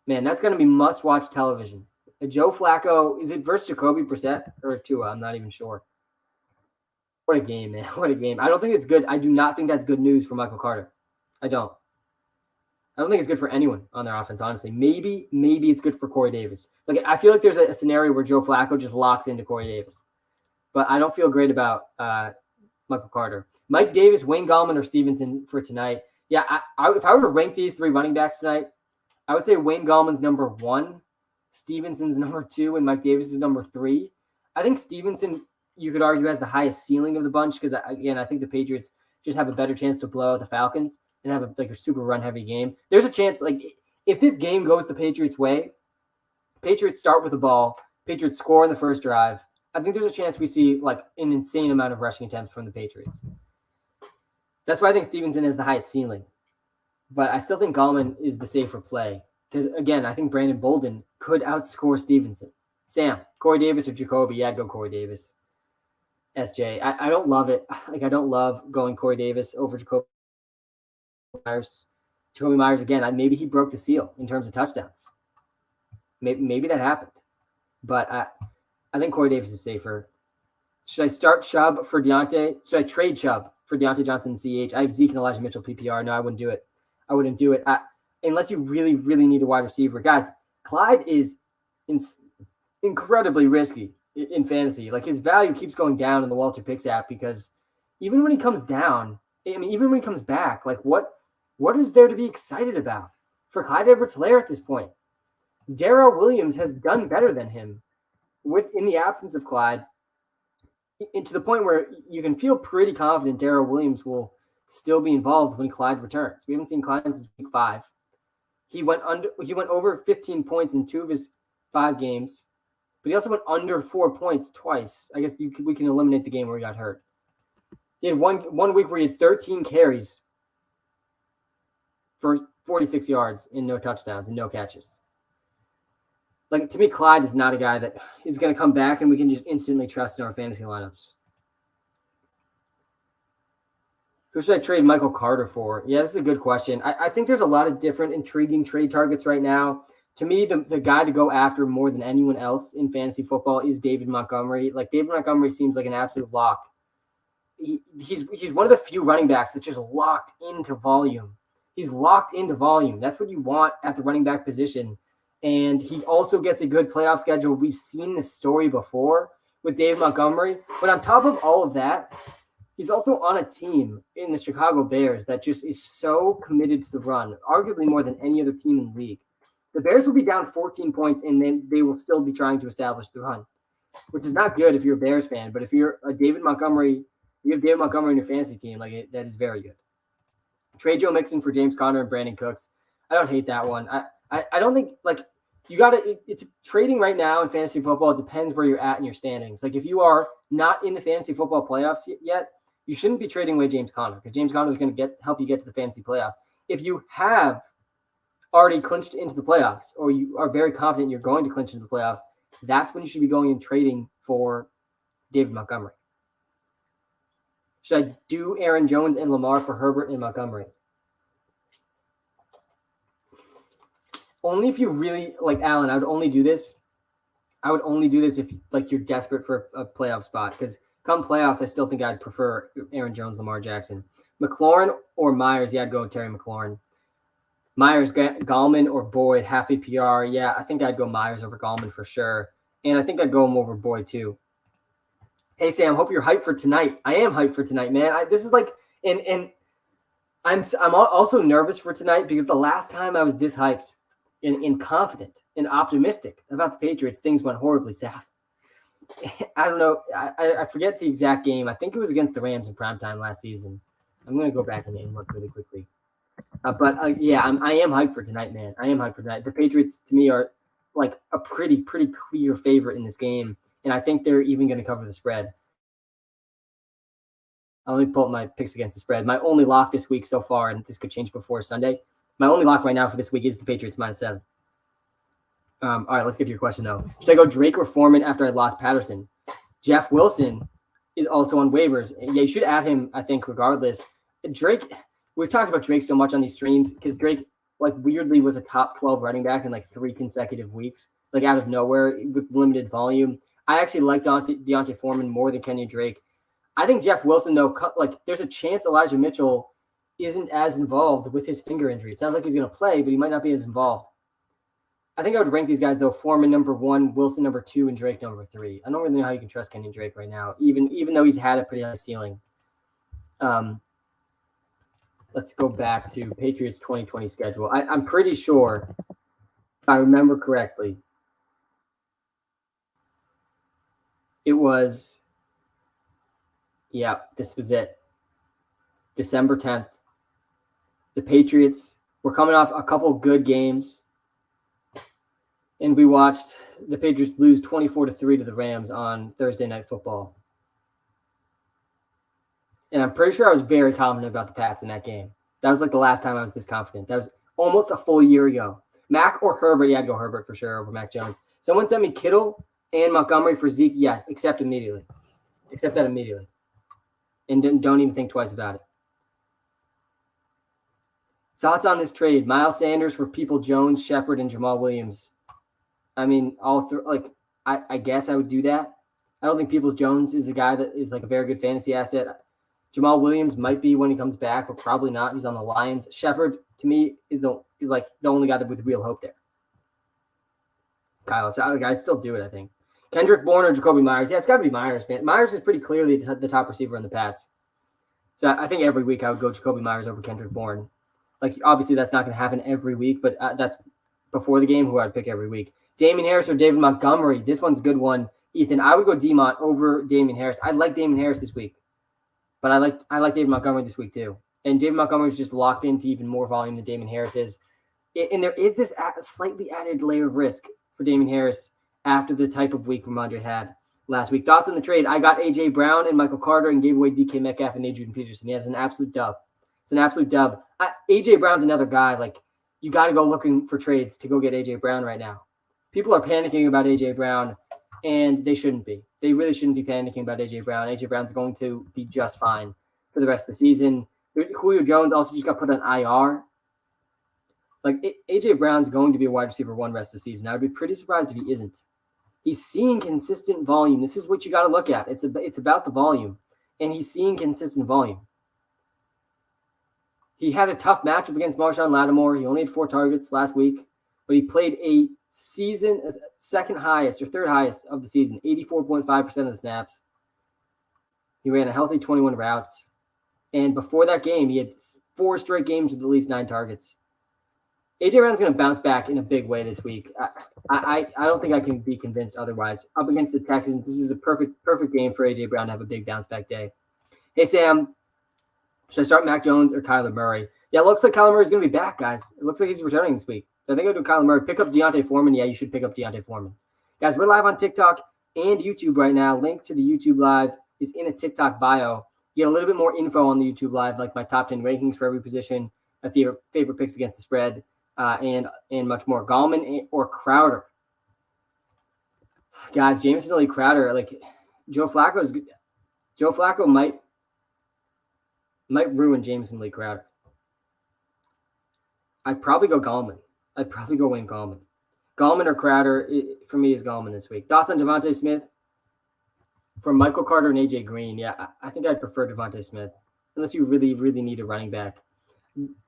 Man, that's going to be must-watch television. Joe Flacco, is it versus Jacoby Brissett or Tua? I'm not even sure. What a game, man. What a game. I don't think it's good. I do not think that's good news for Michael Carter. I don't think it's good for anyone on their offense, honestly. Maybe it's good for Corey Davis. Like, I feel like there's a scenario where Joe Flacco just locks into Corey Davis. But I don't feel great about Michael Carter. Mike Davis, Wayne Gallman, or Stevenson for tonight. Yeah, if I were to rank these 3 running backs tonight, I would say Wayne Gallman's number 1, Stevenson's number 2, and Mike Davis is number 3. I think Stevenson, you could argue, has the highest ceiling of the bunch because, again, I think the Patriots just have a better chance to blow out the Falcons and have a super run-heavy game. There's a chance, like, if this game goes the Patriots' way, Patriots start with the ball, Patriots score in the first drive, I think there's a chance we see, like, an insane amount of rushing attempts from the Patriots. That's why I think Stevenson has the highest ceiling. But I still think Gallman is the safer play. Because, again, I think Brandon Bolden could outscore Stevenson. Sam, Corey Davis or Jacoby? Yeah, I'd go Corey Davis. SJ, I don't love it. Like, I don't love going Corey Davis over Jacoby Myers. Jacoby Myers, again, maybe he broke the seal in terms of touchdowns. Maybe that happened. But I think Corey Davis is safer. Should I start Chubb for Deontay? Should I trade Chubb for Deontay Johnson and CH? I have Zeke and Elijah Mitchell PPR. No, I wouldn't do it. Unless you really, really need a wide receiver. Guys, Clyde is incredibly risky in fantasy. Like, his value keeps going down in the WalterPicks app because even when he comes down, even when he comes back, like, what is there to be excited about for Clyde Edwards-Helaire at this point? Darrell Williams has done better than him in the absence of Clyde, and to the point where you can feel pretty confident Darrell Williams will still be involved when Clyde returns. We haven't seen Clyde since week 5. He went over 15 points in 2 of his 5 games, but he also went under 4 points twice. I guess we can eliminate the game where he got hurt. He had one week where he had 13 carries for 46 yards and no touchdowns and no catches. Like, to me, Clyde is not a guy that is going to come back and we can just instantly trust in our fantasy lineups. Who should I trade Michael Carter for? Yeah, this is a good question. I think there's a lot of different intriguing trade targets right now. to me, the guy to go after more than anyone else in fantasy football is David Montgomery. Like, David Montgomery seems like an absolute lock. He's one of the few running backs that's just locked into volume. He's locked into volume. That's what you want at the running back position. And he also gets a good playoff schedule. We've seen this story before with David Montgomery. But on top of all of that, he's also on a team in the Chicago Bears that just is so committed to the run, arguably more than any other team in the league. The Bears will be down 14 points, and then they will still be trying to establish the run, which is not good if you're a Bears fan. But if you're a David Montgomery, you have David Montgomery in your fantasy team, that is very good. Trade Joe Mixon for James Conner and Brandon Cooks. I don't hate that one. I don't think you got to. It's trading right now in fantasy football. It depends where you're at in your standings. Like if you are not in the fantasy football playoffs yet, you shouldn't be trading away James Conner because James Conner is going to help you get to the fantasy playoffs. If you have already clinched into the playoffs, or you are very confident you're going to clinch into the playoffs, that's when you should be going and trading for David Montgomery. Should I do Aaron Jones and Lamar for Herbert and Montgomery? Only if you really like Allen. I would only do this. I would only do this if you're desperate for a playoff spot. Because come playoffs, I still think I'd prefer Aaron Jones, Lamar Jackson, McLaurin or Myers. Yeah, I'd go with Terry McLaurin. Myers, Gallman, or Boyd, half PPR. Yeah, I think I'd go Myers over Gallman for sure. And I think I'd go him over Boyd too. Hey, Sam, hope you're hyped for tonight. I am hyped for tonight, man. This is and I'm also nervous for tonight because the last time I was this hyped and confident and optimistic about the Patriots, things went horribly south. I don't know. I forget the exact game. I think it was against the Rams in primetime last season. I'm going to go back and look really quickly. Yeah, I am hyped for tonight, man. I am hyped for tonight. The Patriots, to me, are like a pretty clear favorite in this game, and I think they're even going to cover the spread. Let me pull up my picks against the spread. My only lock this week so far, and this could change before Sunday, my only lock right now for this week is the Patriots -7. All right, let's get to your question, though. Should I go Drake or Foreman after I lost Patterson? Jeff Wilson is also on waivers. Yeah, you should add him, I think, regardless. Drake, we've talked about Drake so much on these streams because Drake, weirdly was a top 12 running back in 3 consecutive weeks, out of nowhere with limited volume. I actually like Deontay Foreman more than Kenyon Drake. I think Jeff Wilson, though, there's a chance Elijah Mitchell isn't as involved with his finger injury. It sounds like he's going to play, but he might not be as involved. I think I would rank these guys, though, Foreman number 1, Wilson number 2, and Drake number 3. I don't really know how you can trust Kenyon Drake right now, even though he's had a pretty high ceiling. Let's go back to Patriots 2020 schedule. I'm pretty sure, if I remember correctly, it was, this was it. December 10th. The Patriots were coming off a couple good games, and we watched the Patriots lose 24-3 to the Rams on Thursday Night Football. And I'm pretty sure I was very confident about the Pats in that game. That was the last time I was this confident. That was almost a full year ago. Mac or Herbert? Yeah, I'd go Herbert for sure over Mac Jones. Someone sent me Kittle and Montgomery for Zeke. Yeah, accept immediately. Accept that immediately. And don't even think twice about it. Thoughts on this trade? Miles Sanders for People Jones, Shepard, and Jamal Williams. I mean, I guess I would do that. I don't think Peoples Jones is a guy that is a very good fantasy asset. Jamal Williams might be when he comes back, but probably not. He's on the Lions. Shepard, to me, is the only guy with real hope there. Kyle, so I still do it, I think. Kendrick Bourne or Jacoby Myers? Yeah, it's got to be Myers, man. Myers is pretty clearly the top receiver on the Pats. So I think every week I would go Jacoby Myers over Kendrick Bourne. Obviously that's not going to happen every week, but that's before the game who I'd pick every week. Damian Harris or David Montgomery? This one's a good one. Ethan, I would go D-Mont over Damian Harris. I like Damian Harris this week, but I like David Montgomery this week too. And David Montgomery is just locked into even more volume than Damian Harris is. And there is this slightly added layer of risk for Damian Harris after the type of week Ramondre had last week. Thoughts on the trade? I got A.J. Brown and Michael Carter and gave away DK Metcalf and Adrian Peterson. Yeah, it's an absolute dub. It's an absolute dub. A.J. Brown's another guy. You got to go looking for trades to go get A.J. Brown right now. People are panicking about A.J. Brown, and they shouldn't be. They really shouldn't be panicking about A.J. Brown. A.J. Brown's going to be just fine for the rest of the season. Julio Jones also just got put on IR. Like AJ Brown's going to be a wide receiver 1 rest of the season. I would be pretty surprised if he isn't. He's seeing consistent volume. This is what you got to look at. It's about the volume, and he's seeing consistent volume. He had a tough matchup against Marshawn Lattimore. He only had 4 targets last week, but he played a season second highest or third highest of the season, 84.5% of the snaps. He ran a healthy 21 routes. And before that game, he had 4 straight games with at least 9 targets. AJ Brown's going to bounce back in a big way this week. I don't think I can be convinced otherwise. Up against the Texans, this is a perfect game for AJ Brown to have a big bounce back day. Hey, Sam, should I start Mac Jones or Kyler Murray? Yeah, it looks like Kyler Murray's going to be back, guys. It looks like he's returning this week. So I think I'll do Kyler Murray. Pick up Deontay Foreman. Yeah, you should pick up Deontay Foreman. Guys, we're live on TikTok and YouTube right now. Link to the YouTube Live is in a TikTok bio. You get a little bit more info on the YouTube Live, like my top 10 rankings for every position, my favorite picks against the spread, and much more. Gallman or Crowder. Guys, Jameson Lee Crowder, like Joe Flacco might ruin Jameson Lee Crowder. I'd probably go Gallman. I'd probably go Wayne Gallman. Gallman or Crowder, for me, is Gallman this week. Thoughts on Devontae Smith? From Michael Carter and AJ Green, yeah, I think I'd prefer Devontae Smith, unless you really, really need a running back.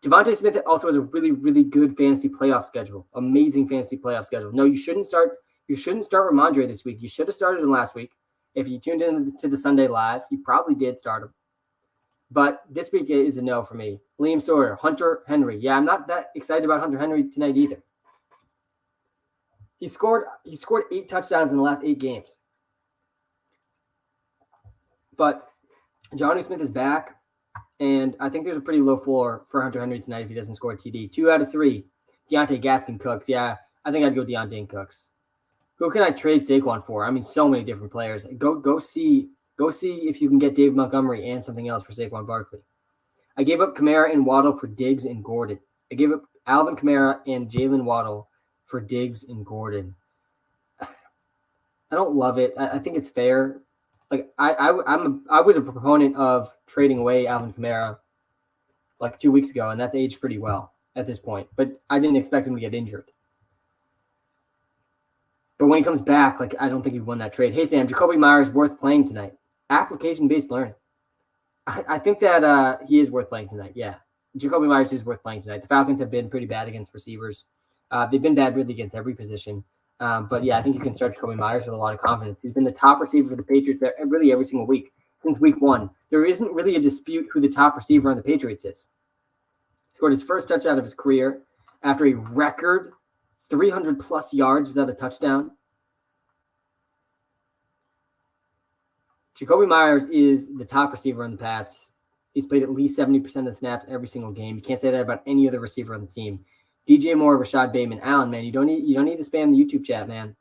Devontae Smith also has a really, really good fantasy playoff schedule. Amazing fantasy playoff schedule. No, you shouldn't start Ramondre this week. You should have started him last week. If you tuned in to the Sunday Live, you probably did start him. But this week is a no for me. Liam Sawyer, Hunter Henry. Yeah, I'm not that excited about Hunter Henry tonight either. He scored 8 touchdowns in the last 8 games. But Johnny Smith is back, and I think there's a pretty low floor for Hunter Henry tonight if he doesn't score a TD. 2 out of 3. Deontay Gaskin Cooks. Yeah, I think I'd go Deontay and Cooks. Who can I trade Saquon for? I mean, so many different players. Go see if you can get David Montgomery and something else for Saquon Barkley. I gave up Kamara and Waddle for Diggs and Gordon. I gave up Alvin Kamara and Jalen Waddle for Diggs and Gordon. I don't love it. I think it's fair. Like I was a proponent of trading away Alvin Kamara like 2 weeks ago, and that's aged pretty well at this point. But I didn't expect him to get injured. But when he comes back, like I don't think he won that trade. Hey Sam, Jacoby Myers worth playing tonight. Application-based learning. I think that he is worth playing tonight. Yeah, Jacoby Myers is worth playing tonight. The Falcons have been pretty bad against receivers. They've been bad really against every position. But yeah, I think you can start Jacoby Myers with a lot of confidence. He's been the top receiver for the Patriots really every single week since week 1. There isn't really a dispute who the top receiver on the Patriots is. He scored his first touchdown of his career after a record 300-plus yards without a touchdown. Jacoby Myers is the top receiver on the Pats. He's played at least 70% of the snaps every single game. You can't say that about any other receiver on the team. DJ Moore, Rashad Bateman, Allen, man, you don't need to spam the YouTube chat, man.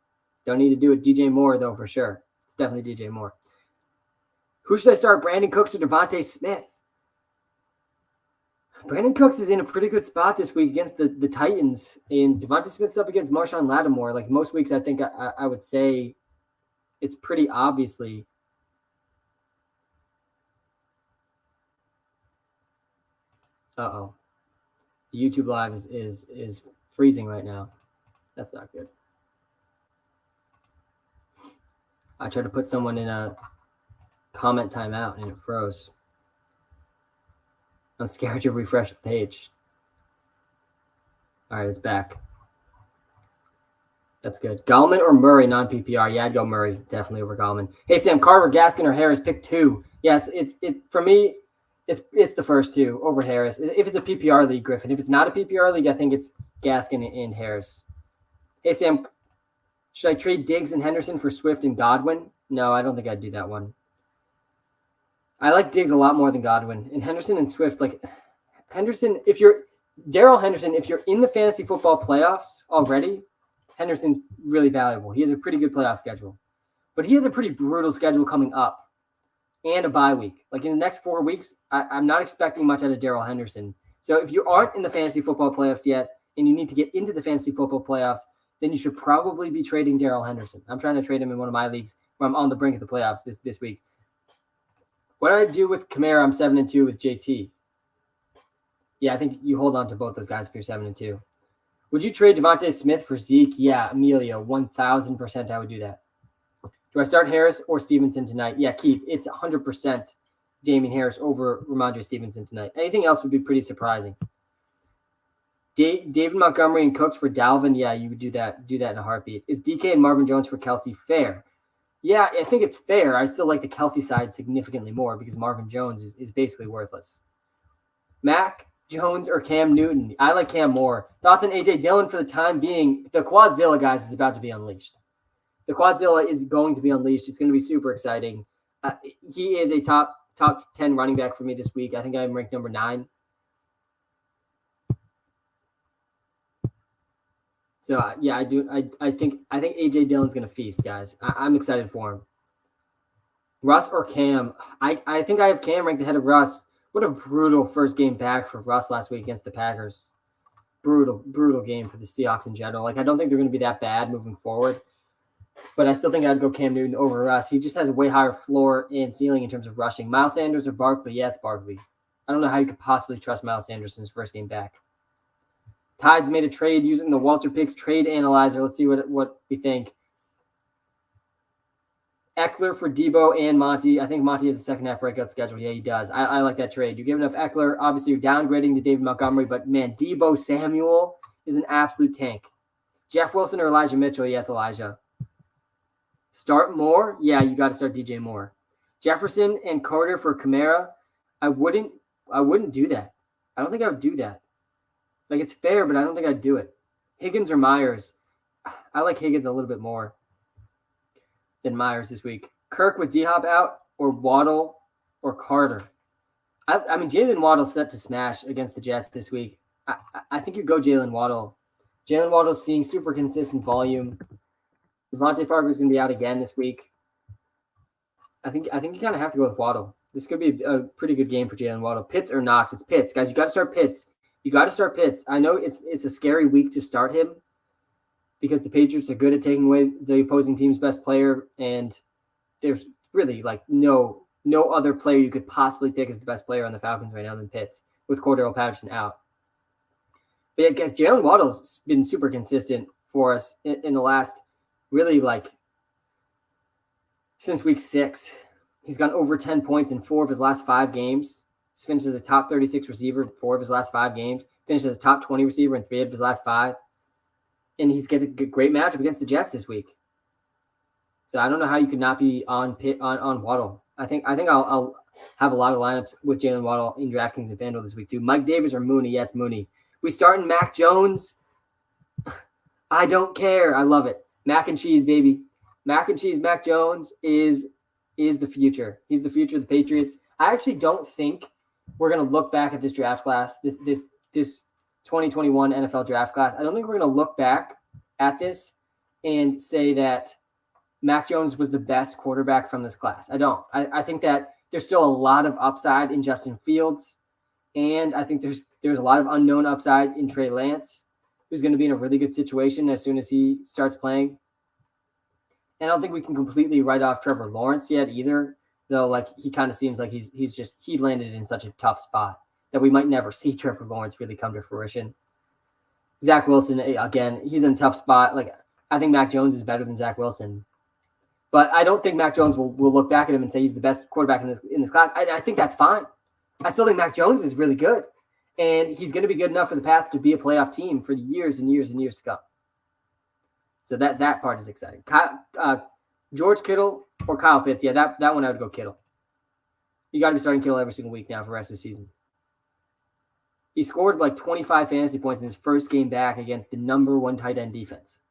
Don't need to do it. DJ Moore, though, for sure. It's definitely DJ Moore. Who should I start, Brandon Cooks or Devontae Smith? Brandon Cooks is in a pretty good spot this week against the Titans, and Devontae Smith's up against Marshawn Lattimore. Like most weeks, I think I would say it's pretty obviously. Uh-oh. The YouTube Live is freezing right now. That's not good. I tried to put someone in a comment timeout and it froze. I'm scared to refresh the page. All right, it's back. That's good. Gallman or Murray, non-PPR? Yeah, I'd go Murray, definitely over Gallman. Hey, Sam, Carver, Gaskin, or Harris? Pick 2. Yeah, it's for me, it's the first 2 over Harris. If it's a PPR league, Griffin. If it's not a PPR league, I think it's Gaskin and Harris. Hey, Sam, should I trade Diggs and Henderson for Swift and Godwin? No, I don't think I'd do that one. I like Diggs a lot more than Godwin. And Henderson and Swift, like Henderson, if you're in the fantasy football playoffs already, Henderson's really valuable. He has a pretty good playoff schedule. But he has a pretty brutal schedule coming up and a bye week. Like in the next 4 weeks, I'm not expecting much out of Darrell Henderson. So if you aren't in the fantasy football playoffs yet and you need to get into the fantasy football playoffs, then you should probably be trading Darrell Henderson. I'm trying to trade him in one of my leagues where I'm on the brink of the playoffs this week. What do I do with Kamara? I'm 7-2 with JT. Yeah, I think you hold on to both those guys if you're 7-2. Would you trade Devontae Smith for Zeke? Yeah, Emilio, 1,000% I would do that. Do I start Harris or Stevenson tonight? Yeah, Keith, it's 100% Damian Harris over Ramondre Stevenson tonight. Anything else would be pretty surprising. David Montgomery and Cooks for Dalvin. Yeah, you would do that. Do that in a heartbeat. Is DK and Marvin Jones for Kelsey fair? Yeah, I think it's fair. I still like the Kelsey side significantly more because Marvin Jones is basically worthless. Mac Jones or Cam Newton? I like Cam more. Thoughts on AJ Dillon for the time being? The Quadzilla, guys, is about to be unleashed. The Quadzilla is going to be unleashed. It's going to be super exciting. He is a top 10 running back for me this week. I think I'm ranked number 9. So yeah, I do. I think AJ Dillon's going to feast, guys. I'm excited for him. Russ or Cam? I think I have Cam ranked ahead of Russ. What a brutal first game back for Russ last week against the Packers. Brutal game for the Seahawks in general. Like, I don't think they're going to be that bad moving forward. But I still think I'd go Cam Newton over Russ. He just has a way higher floor and ceiling in terms of rushing. Miles Sanders or Barkley? Yeah, it's Barkley. I don't know how you could possibly trust Miles Sanders in his first game back. Tide made a trade using the WalterPicks trade analyzer. Let's see what we think. Eckler for Debo and Monty. I think Monty has a second half breakout schedule. Yeah, he does. I like that trade. You're giving up Eckler. Obviously, you're downgrading to David Montgomery, but man, Debo Samuel is an absolute tank. Jeff Wilson or Elijah Mitchell? Yes, Elijah. Start Moore? Yeah, you got to start DJ Moore. Jefferson and Carter for Kamara? I wouldn't do that. I don't think I would do that. Like, it's fair, but I don't think I'd do it. Higgins or Myers? I like Higgins a little bit more than Myers this week. Kirk with D-Hop out or Waddle or Carter? I mean, Jalen Waddle's set to smash against the Jets this week. I think you go Jalen Waddle. Jalen Waddle's seeing super consistent volume. Devontae Parker's going to be out again this week. I think you kind of have to go with Waddle. This could be a pretty good game for Jalen Waddle. Pitts or Knox? It's Pitts. Guys, you got to start Pitts. You got to start Pitts. I know it's a scary week to start him because the Patriots are good at taking away the opposing team's best player, and there's really like no other player you could possibly pick as the best player on the Falcons right now than Pitts with Cordero Patterson out. But yeah, guys, Jalen Waddle's been super consistent for us in the last really like since week 6. He's gone over 10 points in 4 of his last 5 games. He's finished as a top 36 receiver in 4 of his last 5 games. Finished as a top 20 receiver in 3 of his last 5. And he's gets a great matchup against the Jets this week. So I don't know how you could not be on Waddle. I think I'll have a lot of lineups with Jalen Waddle in DraftKings and FanDuel this week too. Mike Davis or Mooney? Yeah, it's Mooney. We starting Mac Jones? I don't care. I love it. Mac and cheese, baby. Mac and cheese. Mac Jones is the future. He's the future of the Patriots. I actually don't think we're going to look back at this draft class, this 2021 NFL draft class. I don't think we're going to look back at this and say that Mac Jones was the best quarterback from this class. I don't. I think that there's still a lot of upside in Justin Fields, and I think there's a lot of unknown upside in Trey Lance, who's going to be in a really good situation as soon as he starts playing. And I don't think we can completely write off Trevor Lawrence yet either, though. Like, he kind of seems like he landed in such a tough spot that we might never see Trevor Lawrence really come to fruition. Zach Wilson, again, he's in a tough spot. Like, I think Mac Jones is better than Zach Wilson, but I don't think Mac Jones will look back at him and say he's the best quarterback in this class. I think that's fine. I still think Mac Jones is really good, and he's going to be good enough for the Pats to be a playoff team for years and years and years to come. So that part is exciting. George Kittle or Kyle Pitts? Yeah, that one I would go Kittle. You got to be starting Kittle every single week now for the rest of the season. He scored like 25 fantasy points in his first game back against the number 1 tight end defense.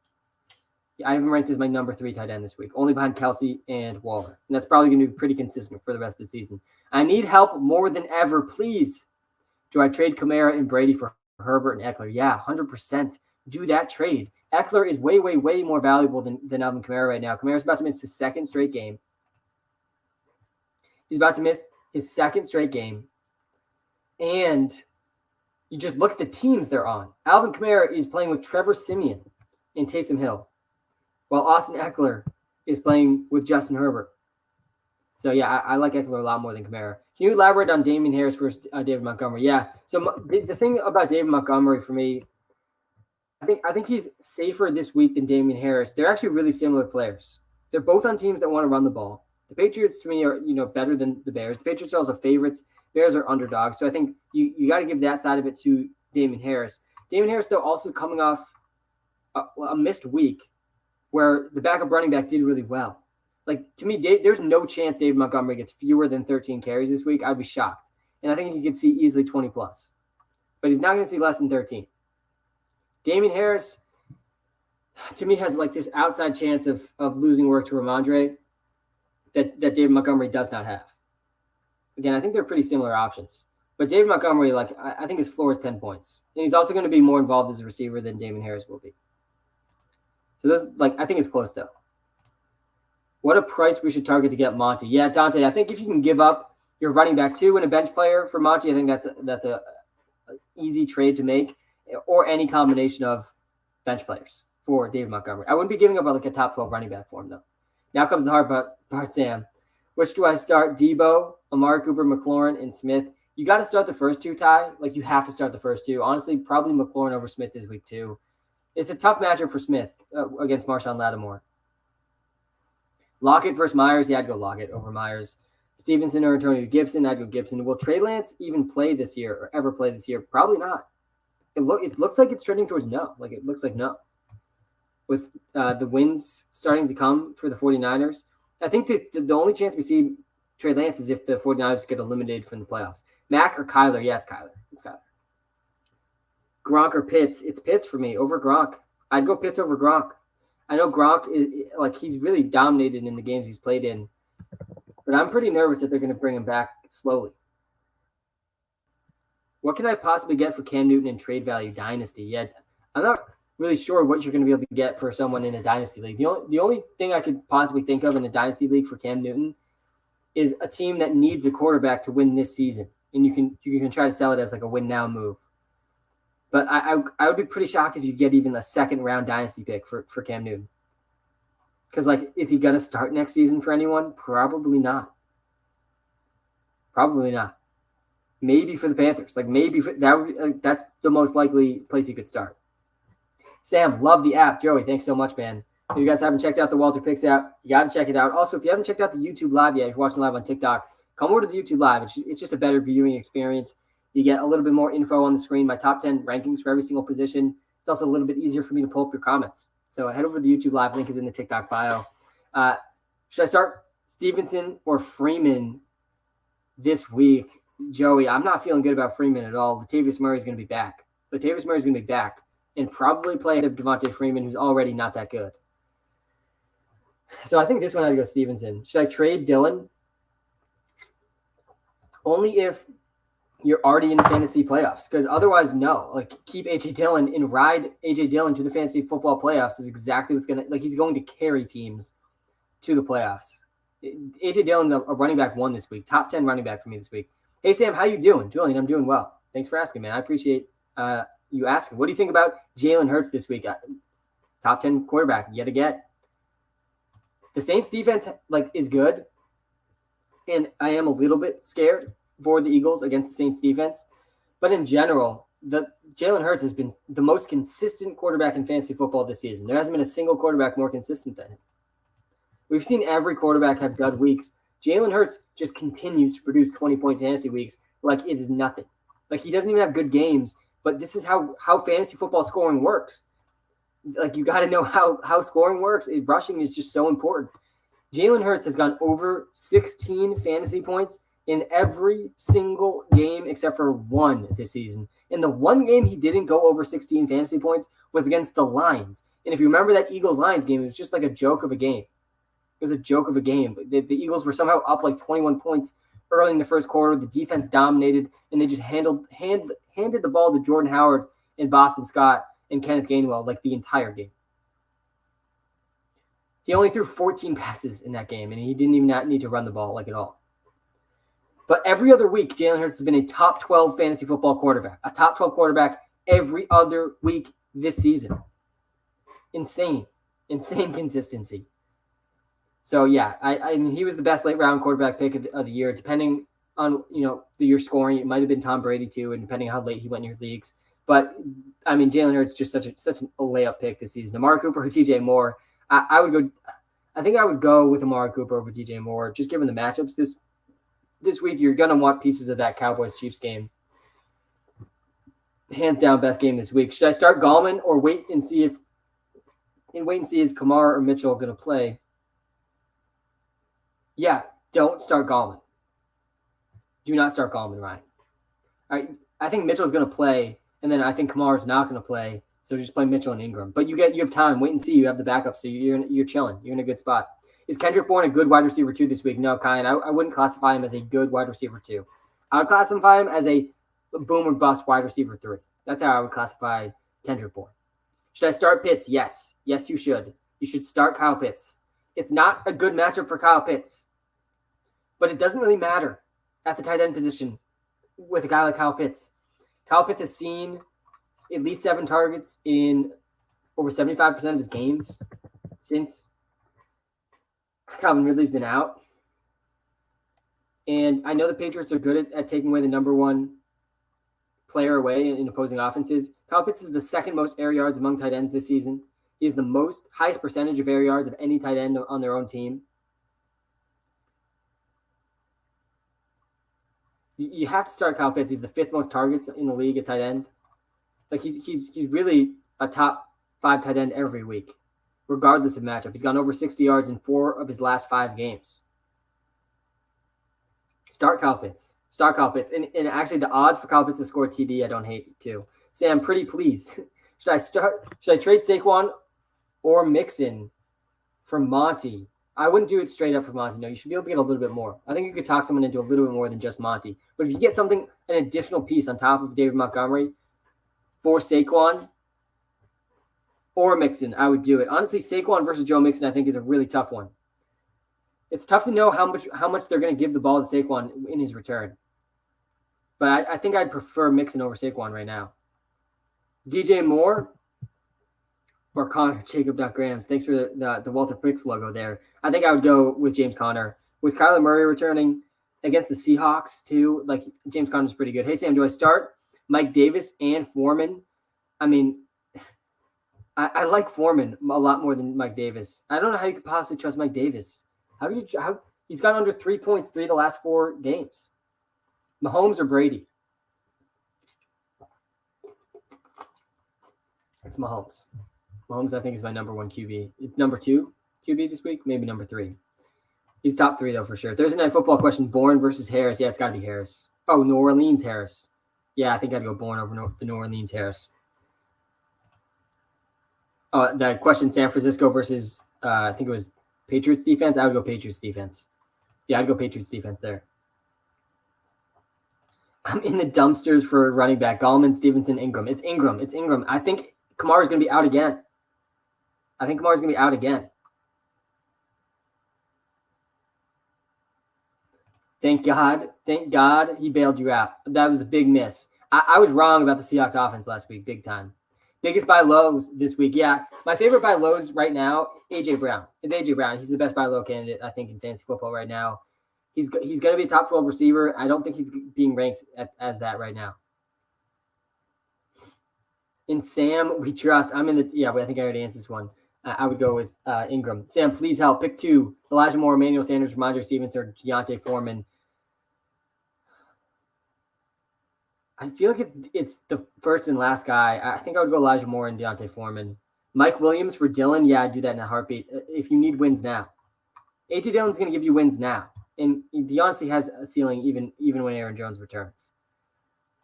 I have him ranked as my number 3 tight end this week, only behind Kelsey and Waller. And that's probably going to be pretty consistent for the rest of the season. I need help more than ever, please. Do I trade Kamara and Brady for Herbert and Eckler? Yeah, 100%. Do that trade. Eckler is way, way, way more valuable than Alvin Kamara right now. Kamara's about to miss his 2nd straight game. He's about to miss his 2nd straight game. And you just look at the teams they're on. Alvin Kamara is playing with Trevor Siemian and Taysom Hill, while Austin Eckler is playing with Justin Herbert. So, yeah, I like Eckler a lot more than Kamara. Can you elaborate on Damian Harris versus David Montgomery? Yeah. So the thing about David Montgomery for me, I think he's safer this week than Damian Harris. They're actually really similar players. They're both on teams that want to run the ball. The Patriots, to me, are better than the Bears. The Patriots are also favorites. Bears are underdogs. So I think you got to give that side of it to Damian Harris. Damian Harris, though, also coming off a missed week where the backup running back did really well. Like, to me, there's no chance David Montgomery gets fewer than 13 carries this week. I'd be shocked. And I think he could see easily 20 plus. But he's not going to see less than 13. Damian Harris, to me, has like this outside chance of losing work to Ramondre that David Montgomery does not have. Again, I think they're pretty similar options. But David Montgomery, like, I think his floor is 10 points. And he's also going to be more involved as a receiver than Damian Harris will be. So those, like, I think it's close, though. What a price we should target to get Monty. Yeah, Dante, I think if you can give up your running back 2 and a bench player for Monty, I think that's a easy trade to make, or any combination of bench players for David Montgomery. I wouldn't be giving up like a top 12 running back for him, though. Now comes the hard part, Sam. Which do I start? Debo, Amari Cooper, McLaurin, and Smith. You got to start the first 2, Ty. Like, you have to start the first 2. Honestly, probably McLaurin over Smith this week, too. It's a tough matchup for Smith against Marshawn Lattimore. Lockett versus Myers. Yeah, I'd go Lockett over Myers. Stevenson or Antonio Gibson. I'd go Gibson. Will Trey Lance even play this year or ever play this year? Probably not. It looks like it's trending towards no. Like, it looks like no. With the wins starting to come for the 49ers. I think that the only chance we see Trey Lance is if the 49ers get eliminated from the playoffs. Mac or Kyler? Yeah, it's Kyler. It's Kyler. Gronk or Pitts? It's Pitts for me over Gronk. I'd go Pitts over Gronk. I know Gronk is like, he's really dominated in the games he's played in, but I'm pretty nervous that they're going to bring him back slowly. What can I possibly get for Cam Newton in trade value dynasty? Yet I'm not really sure what you're going to be able to get for someone in a dynasty league. The only thing I could possibly think of in a dynasty league for Cam Newton is a team that needs a quarterback to win this season, and you can try to sell it as like a win now move. But I would be pretty shocked if you get even a second round dynasty pick for Cam Newton. Because, like, is he going to start next season for anyone? Probably not. Probably not. Maybe for the Panthers. Like, maybe that's the most likely place he could start. Sam, love the app. Joey, thanks so much, man. If you guys haven't checked out the WalterPicks app, you got to check it out. Also, if you haven't checked out the YouTube Live yet, if you're watching live on TikTok, come over to the YouTube Live. It's just a better viewing experience. You get a little bit more info on the screen, my top 10 rankings for every single position. It's also a little bit easier for me to pull up your comments. So head over to the YouTube Live. Link is in the TikTok bio. Should I start Stevenson or Freeman this week? Joey, I'm not feeling good about Freeman at all. Latavius Murray is going to be back. Latavius Murray is going to be back and probably play ahead of Devontae Freeman, who's already not that good. So I think this one I had to go Stevenson. Should I trade Dillon? Only if you're already in fantasy playoffs, because otherwise, no. Like, keep A.J. Dillon and ride A.J. Dillon to the fantasy football playoffs is exactly what's going to – like, he's going to carry teams to the playoffs. A.J. Dillon's a running back 1 this week, top 10 running back for me this week. Hey, Sam, how you doing? Julian, I'm doing well. Thanks for asking, man. I appreciate you asking. What do you think about Jalen Hurts this week? Top 10 quarterback yet again. The Saints defense, like, is good, and I am a little bit scared for the Eagles against the Saints defense. But in general, Jalen Hurts has been the most consistent quarterback in fantasy football this season. There hasn't been a single quarterback more consistent than him. We've seen every quarterback have good weeks. Jalen Hurts just continues to produce 20-point fantasy weeks like it is nothing. Like, he doesn't even have good games, but this is how fantasy football scoring works. Like, you got to know how scoring works. Rushing is just so important. Jalen Hurts has gone over 16 fantasy points in every single game except for one this season. And the one game he didn't go over 16 fantasy points was against the Lions. And if you remember that Eagles-Lions game, it was just like a joke of a game. It was a joke of a game. The Eagles were somehow up like 21 points early in the first quarter. The defense dominated, and they just handed the ball to Jordan Howard and Boston Scott and Kenneth Gainwell like the entire game. He only threw 14 passes in that game, and he didn't even need to run the ball like at all. But every other week, Jalen Hurts has been a top 12 fantasy football quarterback. A top 12 quarterback every other week this season. Insane consistency. So, yeah, I mean, he was the best late-round quarterback pick of the year. Depending on, your scoring, it might have been Tom Brady, too, and depending on how late he went in your leagues. But I mean, Jalen Hurts just such a layup pick this season. Amari Cooper or DJ Moore. I would go. I think I would go with Amari Cooper over DJ Moore, just given the matchups this week. You're gonna want pieces of that Cowboys Chiefs game. Hands down, best game this week. Should I start Gallman or wait and see is Kamara or Mitchell going to play? Yeah, don't start Gallman. Do not start Gallman, Ryan. I think Mitchell's going to play, and then I think Kamara's not going to play. So just play Mitchell and Ingram. But you have time. Wait and see. You have the backup, so you're chilling. You're in a good spot. Is Kendrick Bourne a good wide receiver 2 this week? No, Kyan. I wouldn't classify him as a good wide receiver 2. I would classify him as a boom or bust wide receiver 3. That's how I would classify Kendrick Bourne. Should I start Pitts? Yes. Yes, you should. You should start Kyle Pitts. It's not a good matchup for Kyle Pitts, but it doesn't really matter at the tight end position with a guy like Kyle Pitts. Kyle Pitts has seen at least 7 targets in over 75% of his games since Calvin Ridley's been out. And I know the Patriots are good at taking away the number 1 player away in opposing offenses. Kyle Pitts is the second most air yards among tight ends this season. He has the highest percentage of air yards of any tight end on their own team. You have to start Kyle Pitts. He's the 5th most targets in the league at tight end. Like he's really a top 5 tight end every week, regardless of matchup. He's gone over 60 yards in 4 of his last 5 games. Start Kyle Pitts. Start Kyle Pitts. And actually, the odds for Kyle Pitts to score TD, I don't hate too. Sam, pretty pleased. Should I trade Saquon or Mixon for Monty? I wouldn't do it straight up for Monty. No, you should be able to get a little bit more. I think you could talk someone into a little bit more than just Monty. But if you get an additional piece on top of David Montgomery for Saquon or Mixon, I would do it. Honestly, Saquon versus Joe Mixon, I think, is a really tough one. It's tough to know how much they're going to give the ball to Saquon in his return. But I think I'd prefer Mixon over Saquon right now. DJ Moore or Connor, Jacob.Grams. Thanks for the WalterPicks logo there. I think I would go with James Conner. With Kyler Murray returning against the Seahawks too, like James Conner's pretty good. Hey, Sam, do I start Mike Davis and Foreman? I mean, I like Foreman a lot more than Mike Davis. I don't know how you could possibly trust Mike Davis. How he's got under 3 points 3 of the last 4 games. Mahomes or Brady? It's Mahomes. Mahomes, I think, is my number 1 QB. Number 2 QB this week, maybe number 3. He's top 3, though, for sure. Thursday Night Football question, Bourne versus Harris. Yeah, it's got to be Harris. Oh, New Orleans Harris. Yeah, I think I'd go Bourne over the New Orleans Harris. That question, San Francisco versus, I think it was Patriots defense. I would go Patriots defense. Yeah, I'd go Patriots defense there. I'm in the dumpsters for running back. Gallman, Stevenson, Ingram. It's Ingram. I think Kamara's going to be out again. Thank God he bailed you out. That was a big miss. I was wrong about the Seahawks offense last week, big time. Biggest buy lows this week. Yeah, my favorite buy lows right now, A.J. Brown. It's A.J. Brown. He's the best buy low candidate, I think, in fantasy football right now. He's going to be a top 12 receiver. I don't think he's being ranked as that right now. In Sam, we trust. I think I already answered this one. I would go with Ingram. Sam, please help. Pick 2. Elijah Moore, Emmanuel Sanders, Ramondre Stevenson, or Deontay Foreman. I feel like it's the first and last guy. I think I would go Elijah Moore and Deontay Foreman. Mike Williams for Dylan. Yeah, I'd do that in a heartbeat. If you need wins now. A.J. Dillon's going to give you wins now. And he honestly has a ceiling even when Aaron Jones returns.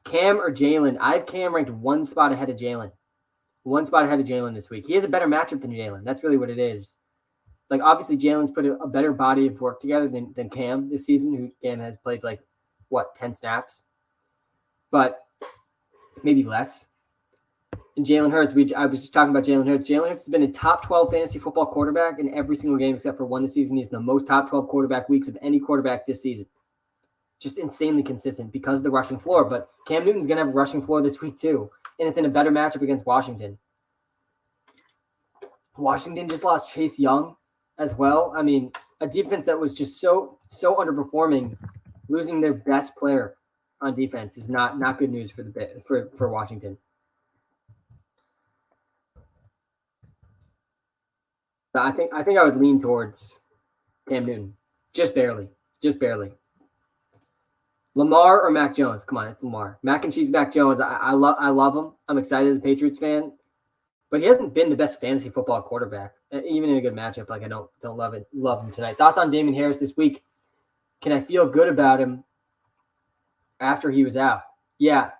Cam or Jalen? I have Cam ranked 1 spot ahead of Jalen. 1 spot ahead of Jalen this week. He has a better matchup than Jalen. That's really what it is. Like, obviously, Jalen's put a better body of work together than Cam this season, who Cam has played, 10 snaps? But maybe less. And Jalen Hurts, I was just talking about Jalen Hurts. Jalen Hurts has been a top 12 fantasy football quarterback in every single game except for 1 this season. He's the most top 12 quarterback weeks of any quarterback this season. Just insanely consistent because of the rushing floor. But Cam Newton's going to have a rushing floor this week too. And it's in a better matchup against Washington. Washington just lost Chase Young as well. I mean, a defense that was just so underperforming, losing their best player on defense is not good news for Washington. But I think I would lean towards Cam Newton. Just barely. Just barely. Lamar or Mac Jones? Come on, it's Lamar. Mac and cheese Mac Jones. I love him. I'm excited as a Patriots fan, but he hasn't been the best fantasy football quarterback, even in a good matchup. Like I don't love him tonight. Thoughts on Damien Harris this week? Can I feel good about him after he was out? Yeah.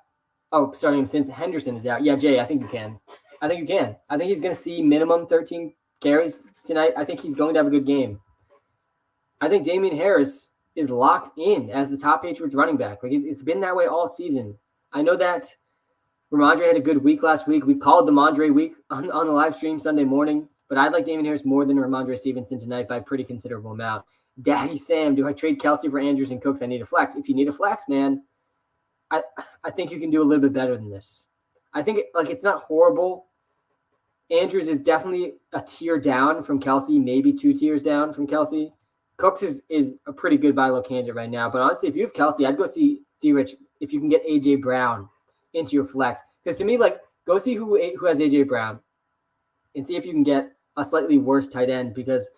Oh, starting him since Henderson is out. Yeah, Jay, I think you can. I think he's going to see minimum 13 carries tonight. I think he's going to have a good game. I think Damien Harris is locked in as the top Patriots running back. Like it's been that way all season. I know that Ramondre had a good week last week. We called the Mondre week on the live stream Sunday morning, but I'd like Damien Harris more than Ramondre Stevenson tonight by a pretty considerable amount. Daddy Sam, do I trade Kelsey for Andrews and Cooks? I need a flex. If you need a flex, man, I think you can do a little bit better than this. I think it's not horrible. Andrews is definitely a tier down from Kelsey, maybe 2 tiers down from Kelsey. Cooks is a pretty good buy low candidate right now. But honestly, if you have Kelsey, I'd go see D-Rich if you can get A.J. Brown into your flex. Because to me, go see who has A.J. Brown and see if you can get a slightly worse tight end. Because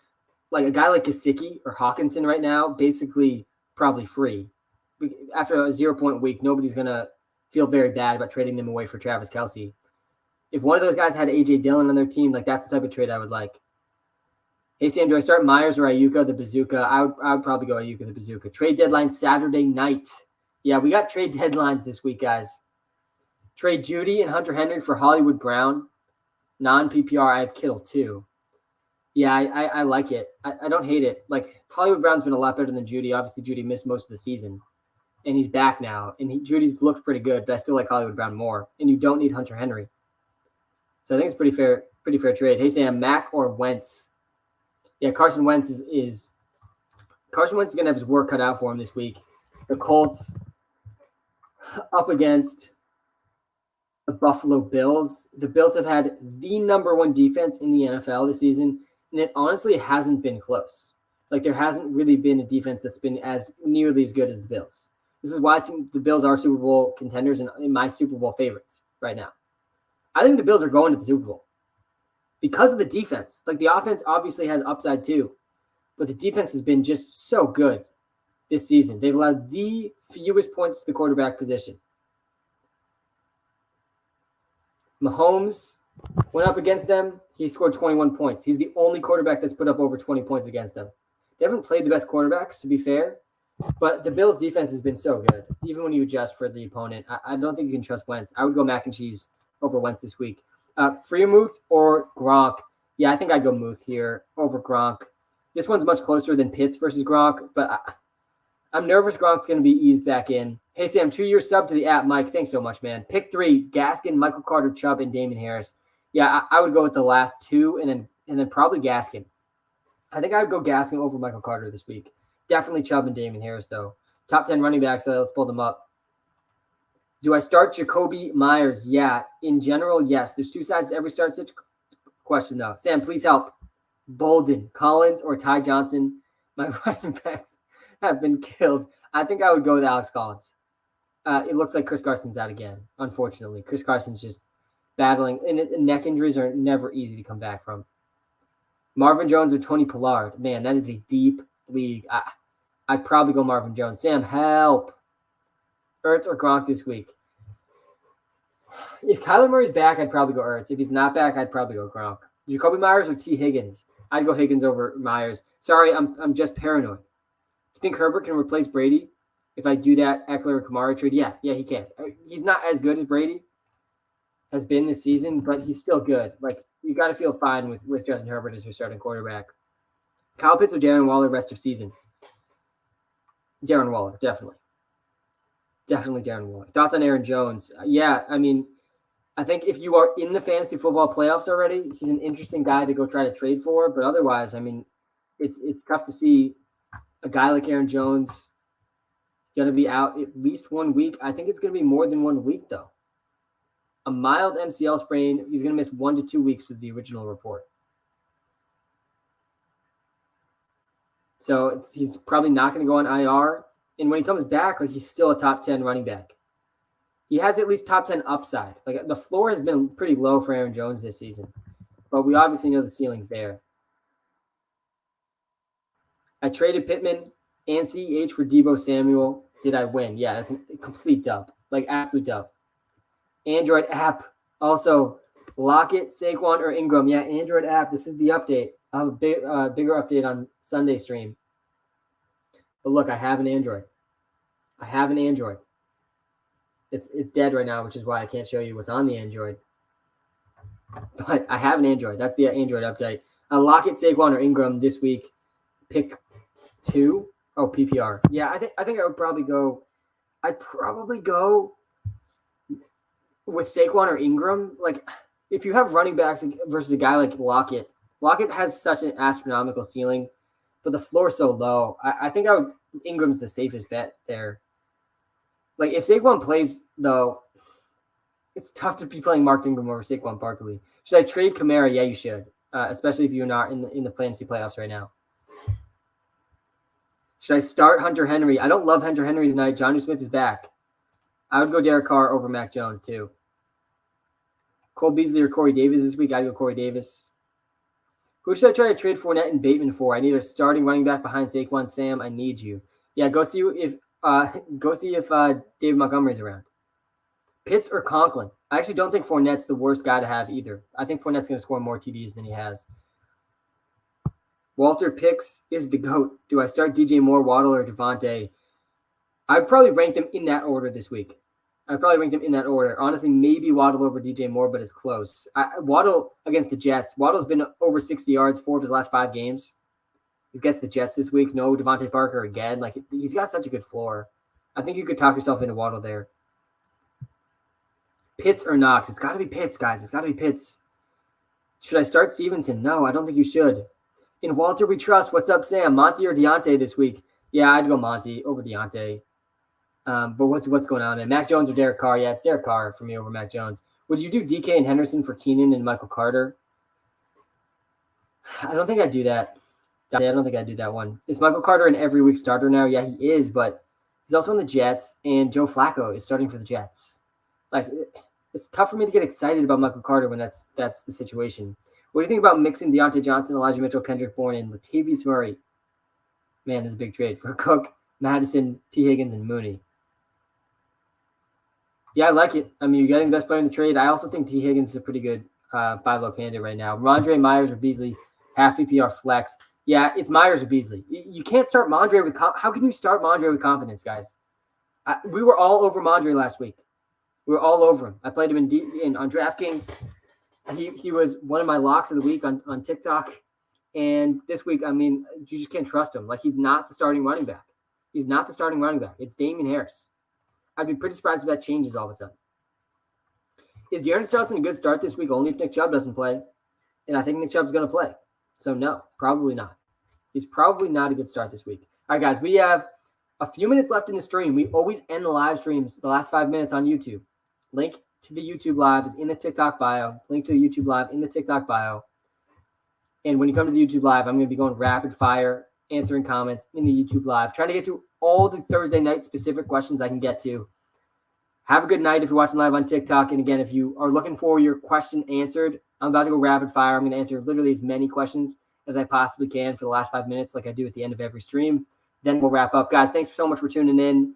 a guy like Gesicki or Hawkinson right now, basically probably free. After a 0-point week, nobody's going to feel very bad about trading them away for Travis Kelsey. If one of those guys had A.J. Dillon on their team, that's the type of trade I would like. Hey, Sam, do I start Myers or Ayuka the Bazooka? I would probably go Ayuka the Bazooka. Trade deadline Saturday night. Yeah, we got trade deadlines this week, guys. Trade Judy and Hunter Henry for Hollywood Brown. Non-PPR, I have Kittle too. Yeah, I like it. I don't hate it. Hollywood Brown's been a lot better than Judy. Obviously, Judy missed most of the season. And he's back now. And Judy's looked pretty good, but I still like Hollywood Brown more. And you don't need Hunter Henry. So I think it's pretty fair trade. Hey, Sam, Mac or Wentz? Yeah, Carson Wentz is going to have his work cut out for him this week. The Colts up against the Buffalo Bills. The Bills have had the number 1 defense in the NFL this season, and it honestly hasn't been close. There hasn't really been a defense that's been nearly as good as the Bills. This is why the Bills are Super Bowl contenders and in my Super Bowl favorites right now. I think the Bills are going to the Super Bowl because of the defense. The offense obviously has upside too, but the defense has been just so good this season. They've allowed the fewest points to the quarterback position. Mahomes went up against them. He scored 21 points. He's the only quarterback that's put up over 20 points against them. They haven't played the best quarterbacks, to be fair, but the Bills' defense has been so good, even when you adjust for the opponent. I don't think you can trust Wentz. I would go mac and cheese over Wentz this week. Freiermuth or Gronk? Yeah, I think I'd go Muth here over Gronk. This one's much closer than Pitts versus Gronk, but I'm nervous Gronk's going to be eased back in. Hey, Sam, 2-year sub to the app. Mike, thanks so much, man. Pick 3, Gaskin, Michael Carter, Chubb, and Damon Harris. Yeah, I would go with the last 2 and then probably Gaskin. I think I would go Gaskin over Michael Carter this week. Definitely Chubb and Damon Harris, though. Top 10 running backs, let's pull them up. Do I start Jacoby Myers? Yeah. In general, yes. There's 2 sides to every start question, though. Sam, please help. Bolden, Collins, or Ty Johnson? My running backs have been killed. I think I would go with Alex Collins. It looks like Chris Carson's out again, unfortunately. Chris Carson's just battling. And neck injuries are never easy to come back from. Marvin Jones or Tony Pollard? Man, that is a deep league. I'd probably go Marvin Jones. Sam, help. Ertz or Gronk this week? If Kyler Murray's back, I'd probably go Ertz. If he's not back, I'd probably go Gronk. Jacoby Myers or T. Higgins? I'd go Higgins over Myers. Sorry, I'm just paranoid. Do you think Herbert can replace Brady? If I do that Eckler or Kamara trade? Yeah, he can. He's not as good as Brady has been this season, but he's still good. You got to feel fine with Justin Herbert as your starting quarterback. Kyle Pitts or Darren Waller rest of season? Darren Waller, definitely. Definitely Darren Waller. Thoughts on Aaron Jones? Yeah, I think if you are in the fantasy football playoffs already, he's an interesting guy to go try to trade for. But otherwise, it's tough to see a guy like Aaron Jones going to be out at least 1 week. I think it's going to be more than 1 week, though. A mild MCL sprain. He's going to miss 1 to 2 weeks was the original report. So he's probably not going to go on IR. And when he comes back, he's still a top 10 running back. He has at least top 10 upside. The floor has been pretty low for Aaron Jones this season, but we obviously know the ceiling's there. I traded Pittman and CEH for Debo Samuel. Did I win? Yeah, that's a complete dub. Like, absolute dub. Android app. Also, Lockett, Saquon, or Ingram. Yeah, Android app. This is the update. I'll have a bigger update on Sunday stream. But look, I have an Android. It's dead right now, which is why I can't show you what's on the Android. But I have an Android. That's the Android update. Lockett, Saquon, or Ingram this week. Pick 2. Oh, PPR. Yeah, I think I would probably go. I'd probably go with Saquon or Ingram. Like, if you have running backs versus a guy like Lockett has such an astronomical ceiling, but the floor is so low. I think Ingram's the safest bet there. Like, if Saquon plays, though, it's tough to be playing Mark Ingram over Saquon Barkley. Should I trade Kamara? Yeah, you should, especially if you're not in the fantasy playoffs right now. Should I start Hunter Henry? I don't love Hunter Henry tonight. Jonnu Smith is back. I would go Derek Carr over Mac Jones, too. Cole Beasley or Corey Davis this week? I'd go Corey Davis. Who should I try to trade Fournette and Bateman for? I need a starting running back behind Saquon. Sam, I need you. Yeah, go see if David Montgomery's around. Pitts or Conklin? I actually don't think Fournette's the worst guy to have either. I think Fournette's going to score more TDs than he has. WalterPicks is the GOAT. Do I start DJ Moore, Waddle, or Devontae? I'd probably rank them in that order this week. Honestly, maybe Waddle over DJ Moore, but it's close. Waddle against the Jets. Waddle's been over 60 yards 4 of his last 5 games. He gets the Jets this week. No Devontae Parker again. Like, he's got such a good floor. I think you could talk yourself into Waddle there. Pitts or Knox? It's got to be Pitts, guys. It's got to be Pitts. Should I start Stevenson? No, I don't think you should. In Walter we trust. What's up, Sam? Monty or Deontay this week? Yeah, I'd go Monty over Deontay. But what's going on, man? Mac Jones or Derek Carr? Yeah, it's Derek Carr for me over Mac Jones. Would you do DK and Henderson for Keenan and Michael Carter? I don't think I'd do that. I don't think I'd do that one. Is Michael Carter an every week starter now? Yeah, he is, but he's also on the Jets, and Joe Flacco is starting for the Jets. Like, it's tough for me to get excited about Michael Carter when that's the situation. What do you think about mixing Deontay Johnson, Elijah Mitchell, Kendrick Bourne, and Latavius Murray? Man, this is a big trade for Cook, Madison, T. Higgins, and Mooney. Yeah, I like it. I mean, you're getting the best player in the trade. I also think T. Higgins is a pretty good buy low candidate right now. Mondre, Myers, or Beasley, half PPR flex. Yeah, it's Myers or Beasley. You can't start Mondre with how can you start Mondre with confidence, guys? We were all over Mondre last week. We were all over him. I played him on DraftKings. He was one of my locks of the week on TikTok. And this week, I mean, you just can't trust him. Like, he's not the starting running back. It's Damian Harris. I'd be pretty surprised if that changes all of a sudden. Is Dearness Johnson a good start this week only if Nick Chubb doesn't play? And I think Nick Chubb's going to play. So, no, probably not. He's probably not a good start this week. All right, guys, we have a few minutes left in the stream. We always end the live streams the last 5 minutes on YouTube. Link to the YouTube live is in the TikTok bio. Link to the YouTube live in the TikTok bio. And when you come to the YouTube live, I'm going to be going rapid fire, answering comments in the YouTube live, trying to get to all the Thursday night specific questions I can get to. Have a good night if you're watching live on TikTok. And again, if you are looking for your question answered, I'm about to go rapid fire. I'm going to answer literally as many questions as I possibly can for the last 5 minutes, like I do at the end of every stream. Then we'll wrap up. Guys, thanks so much for tuning in.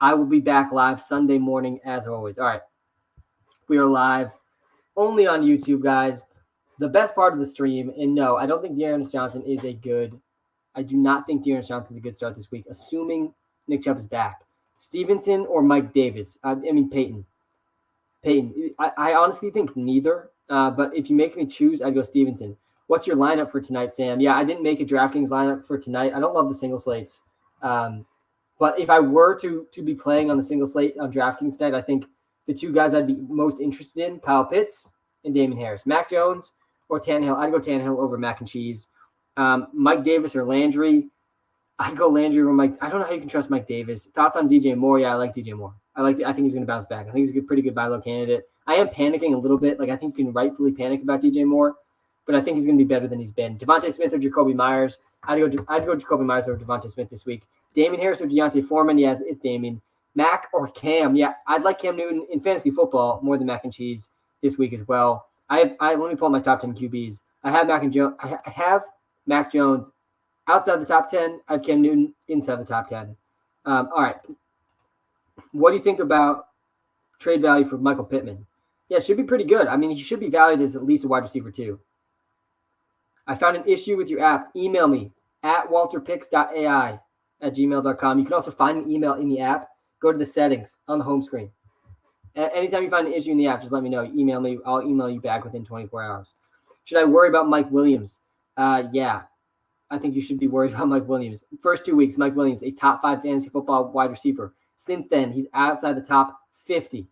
I will be back live Sunday morning as always. All right. We are live only on YouTube, guys. The best part of the stream, and no, I don't think Dearness Johnson is I do not think Dearness Johnson is a good start this week, assuming Nick Chubb is back. Stevenson or Mike Davis? I mean, Peyton. I honestly think neither, but if you make me choose, I'd go Stevenson. What's your lineup for tonight, Sam? Yeah, I didn't make a DraftKings lineup for tonight. I don't love the single slates. But if I were to be playing on the single slate on DraftKings tonight, I think the two guys I'd be most interested in, Kyle Pitts and Damian Harris. Mac Jones or Tannehill. I'd go Tannehill over Mac and Cheese. Mike Davis or Landry. I'd go Landry over Mike. I don't know how you can trust Mike Davis. Thoughts on DJ Moore? Yeah, I like DJ Moore. I think he's going to bounce back. I think he's a pretty good buy low candidate. I am panicking a little bit. Like, I think you can rightfully panic about DJ Moore, but I think he's going to be better than he's been. Devontae Smith or Jacoby Myers. I'd go Jacoby Myers over Devontae Smith this week. Damian Harris or Deontay Foreman. Yeah, it's Damian. Mac or Cam. Yeah, I'd like Cam Newton in fantasy football more than Mac and Cheese this week as well. Let me pull up my top 10 QBs. I have Mac Jones Outside the top 10, I have Cam Newton. Inside the top 10. All right. What do you think about trade value for Michael Pittman? Yeah, it should be pretty good. I mean, he should be valued as at least a wide receiver too. I found an issue with your app. Email me at walterpicks.ai@gmail.com. You can also find the email in the app. Go to the settings on the home screen. Anytime you find an issue in the app, just let me know. Email me. I'll email you back within 24 hours. Should I worry about Mike Williams? Yeah, I think you should be worried about Mike Williams. First 2 weeks, Mike Williams, a top 5 fantasy football wide receiver. Since then, he's outside the top 50.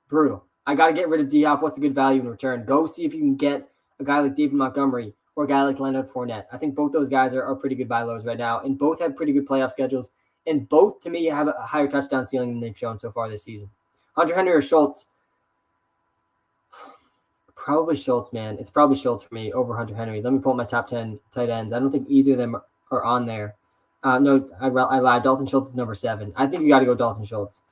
Brutal. I got to get rid of D-Hop. What's a good value in return? Go see if you can get a guy like David Montgomery or a guy like Leonard Fournette. I think both those guys are pretty good buy lows right now, and both have pretty good playoff schedules, and both, to me, have a higher touchdown ceiling than they've shown so far this season. Hunter Henry or Schultz? Probably Schultz, man. It's probably Schultz for me over Hunter Henry. Let me pull up my top 10 tight ends. I don't think either of them are on there. No, I lied. Dalton Schultz is number 7. I think you got to go Dalton Schultz.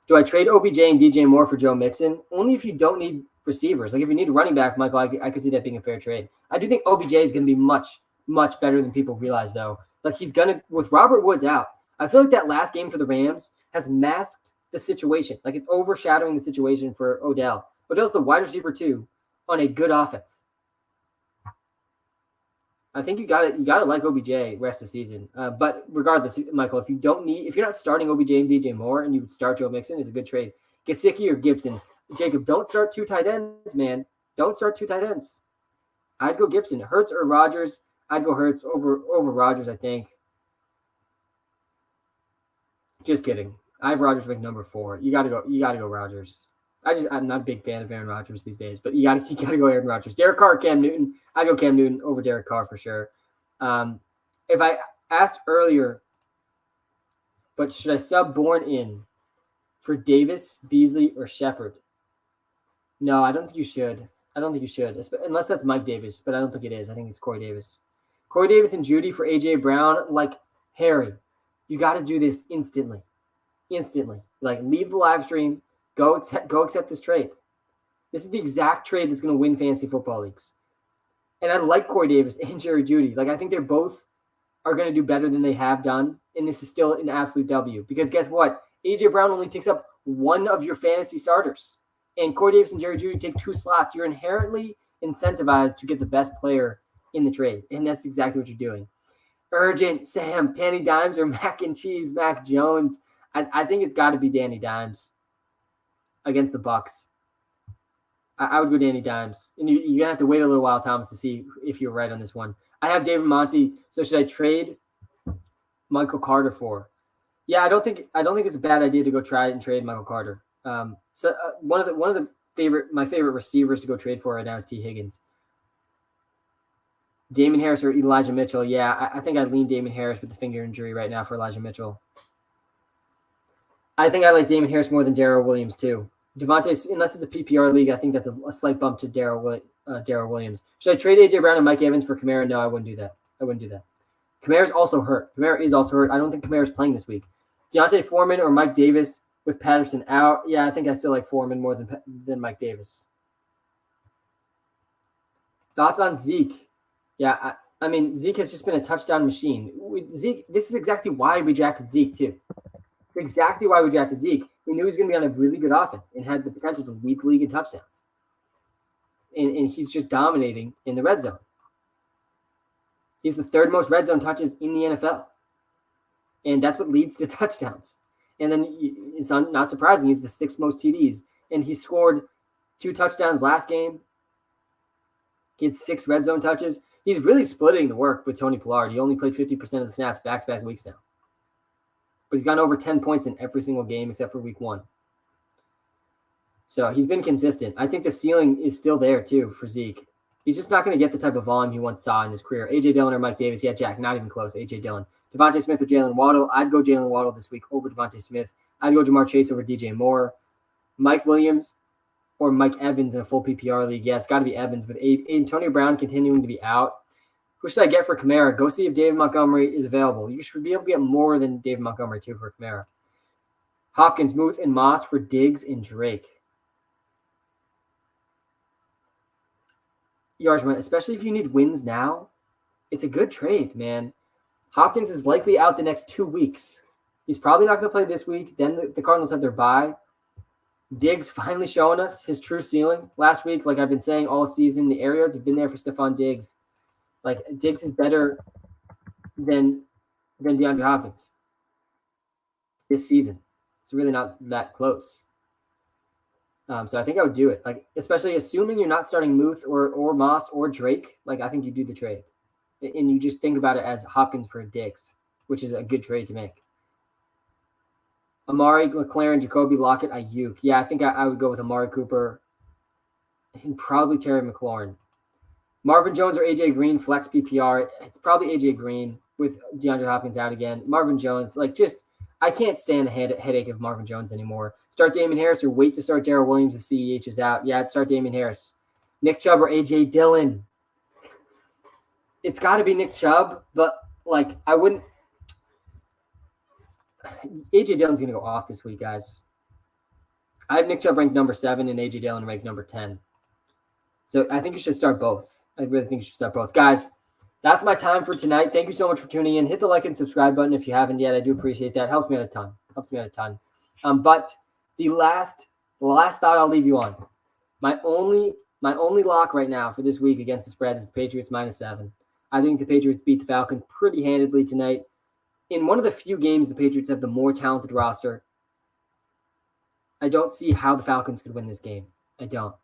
Do I trade OBJ and DJ Moore for Joe Mixon? Only if you don't need receivers. Like if you need a running back, Michael, I could see that being a fair trade. I do think OBJ is going to be much, much better than people realize, though. Like he's going to, with Robert Woods out, I feel like that last game for the Rams has masked the situation. Like it's overshadowing the situation for Odell. Odell's the wide receiver 2 on a good offense. I think you got to like OBJ rest of the season. But regardless, Michael, if you're not starting OBJ and DJ Moore and you would start Joe Mixon, is a good trade. Gesicki or Gibson. Jacob, don't start 2 tight ends, man. Don't start 2 tight ends. I'd go Gibson. Hurts or Rodgers. I'd go Hurts over Rodgers, I think. Just kidding. I have Rodgers ranked number 4. You gotta go Rodgers. I'm not a big fan of Aaron Rodgers these days, but you gotta go Aaron Rodgers. Derek Carr, Cam Newton. I go Cam Newton over Derek Carr for sure. If I asked earlier, but should I sub Bourne in for Davis, Beasley, or Shepard? No, I don't think you should. Unless that's Mike Davis, but I don't think it is. I think it's Corey Davis. Corey Davis and Judy for A.J. Brown, like Harry. You got to do this instantly. Like leave the live stream. Go accept this trade. This is the exact trade that's going to win fantasy football leagues. And I like Corey Davis and Jerry Jeudy. Like I think they're both are going to do better than they have done. And this is still an absolute W. Because guess what? A.J. Brown only takes up one of your fantasy starters. And Corey Davis and Jerry Jeudy take 2 slots. You're inherently incentivized to get the best player in the trade. And that's exactly what you're doing. Urgent, Sam, Danny Dimes or Mac and Cheese, Mac Jones. I think it's got to be Danny Dimes against the Bucs. I would go Danny Dimes. And you're going to have to wait a little while, Thomas, to see if you're right on this one. I have David Monty. So should I trade Michael Carter for? Yeah, I don't think it's a bad idea to go try and trade Michael Carter. One of my favorite receivers to go trade for right now is T. Higgins. Damon Harris or Elijah Mitchell. Yeah, I think I'd lean Damon Harris with the finger injury right now for Elijah Mitchell. I think I like Damon Harris more than Darrell Williams too. Devontae, unless it's a PPR league, I think that's a slight bump to Darrell Williams. Should I trade A.J. Brown and Mike Evans for Kamara? No, I wouldn't do that. Kamara's also hurt. Kamara is also hurt. I don't think Kamara's playing this week. Deontay Foreman or Mike Davis with Patterson out. Yeah, I think I still like Foreman more than Mike Davis. Thoughts on Zeke? Yeah, I mean, Zeke has just been a touchdown machine. Zeke, this is exactly why we drafted Zeke too. Exactly why we drafted Zeke. We knew he was going to be on a really good offense and had the potential to lead the league in touchdowns. And he's just dominating in the red zone. He's the 3rd most red zone touches in the NFL. And that's what leads to touchdowns. And then it's not surprising, he's the 6th most TDs. And he scored 2 touchdowns last game. He had 6 red zone touches. He's really splitting the work with Tony Pollard. He only played 50% of the snaps back-to-back weeks now. But he's gotten over 10 points in every single game except for week 1. So he's been consistent. I think the ceiling is still there, too, for Zeke. He's just not going to get the type of volume he once saw in his career. A.J. Dillon or Mike Davis? Yeah, Jack, not even close. A.J. Dillon. Devontae Smith or Jalen Waddle? I'd go Jalen Waddle this week over Devontae Smith. I'd go Jamar Chase over DJ Moore. Mike Williams or Mike Evans in a full PPR league? Yeah, it's got to be Evans. With Antonio Brown continuing to be out, who should I get for Kamara? Go see if David Montgomery is available. You should be able to get more than David Montgomery, too, for Kamara. Hopkins, Muth, and Moss for Diggs and Drake. Yardsman, especially if you need wins now, it's a good trade, man. Hopkins is likely out the next 2 weeks. He's probably not going to play this week. Then the Cardinals have their bye. Diggs finally showing us his true ceiling. Last week, like I've been saying all season, the air yards have been there for Stephon Diggs. Like, Diggs is better than DeAndre Hopkins this season. It's really not that close. So I think I would do it. Like, especially assuming you're not starting Muth or Moss or Drake. Like, I think you do the trade. And you just think about it as Hopkins for Diggs, which is a good trade to make. Amari, McLaren, Jacoby, Lockett, Ayuk. Yeah, I think I would go with Amari Cooper and probably Terry McLaurin. Marvin Jones or AJ Green, flex PPR. It's probably AJ Green with DeAndre Hopkins out again. Marvin Jones, I can't stand the headache of Marvin Jones anymore. Start Damon Harris or wait to start Darrell Williams if CEH is out. Yeah, I'd start Damon Harris. Nick Chubb or AJ Dillon. It's got to be Nick Chubb, but I wouldn't. AJ Dillon's going to go off this week, guys. I have Nick Chubb ranked number 7 and AJ Dillon ranked number 10. So I think you should start both. I really think you should start both. Guys, that's my time for tonight. Thank you so much for tuning in. Hit the like and subscribe button if you haven't yet. I do appreciate that. Helps me out a ton. But the last thought I'll leave you on. My only lock right now for this week against the spread is the Patriots -7. I think the Patriots beat the Falcons pretty handedly tonight. In one of the few games the Patriots have the more talented roster, I don't see how the Falcons could win this game. I don't.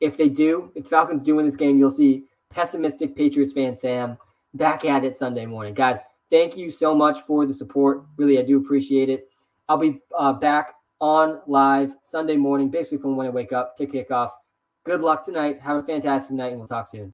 If the Falcons do win this game, you'll see pessimistic Patriots fan Sam back at it Sunday morning. Guys, thank you so much for the support. Really, I do appreciate it. I'll be back on live Sunday morning, basically from when I wake up to kickoff. Good luck tonight. Have a fantastic night, and we'll talk soon.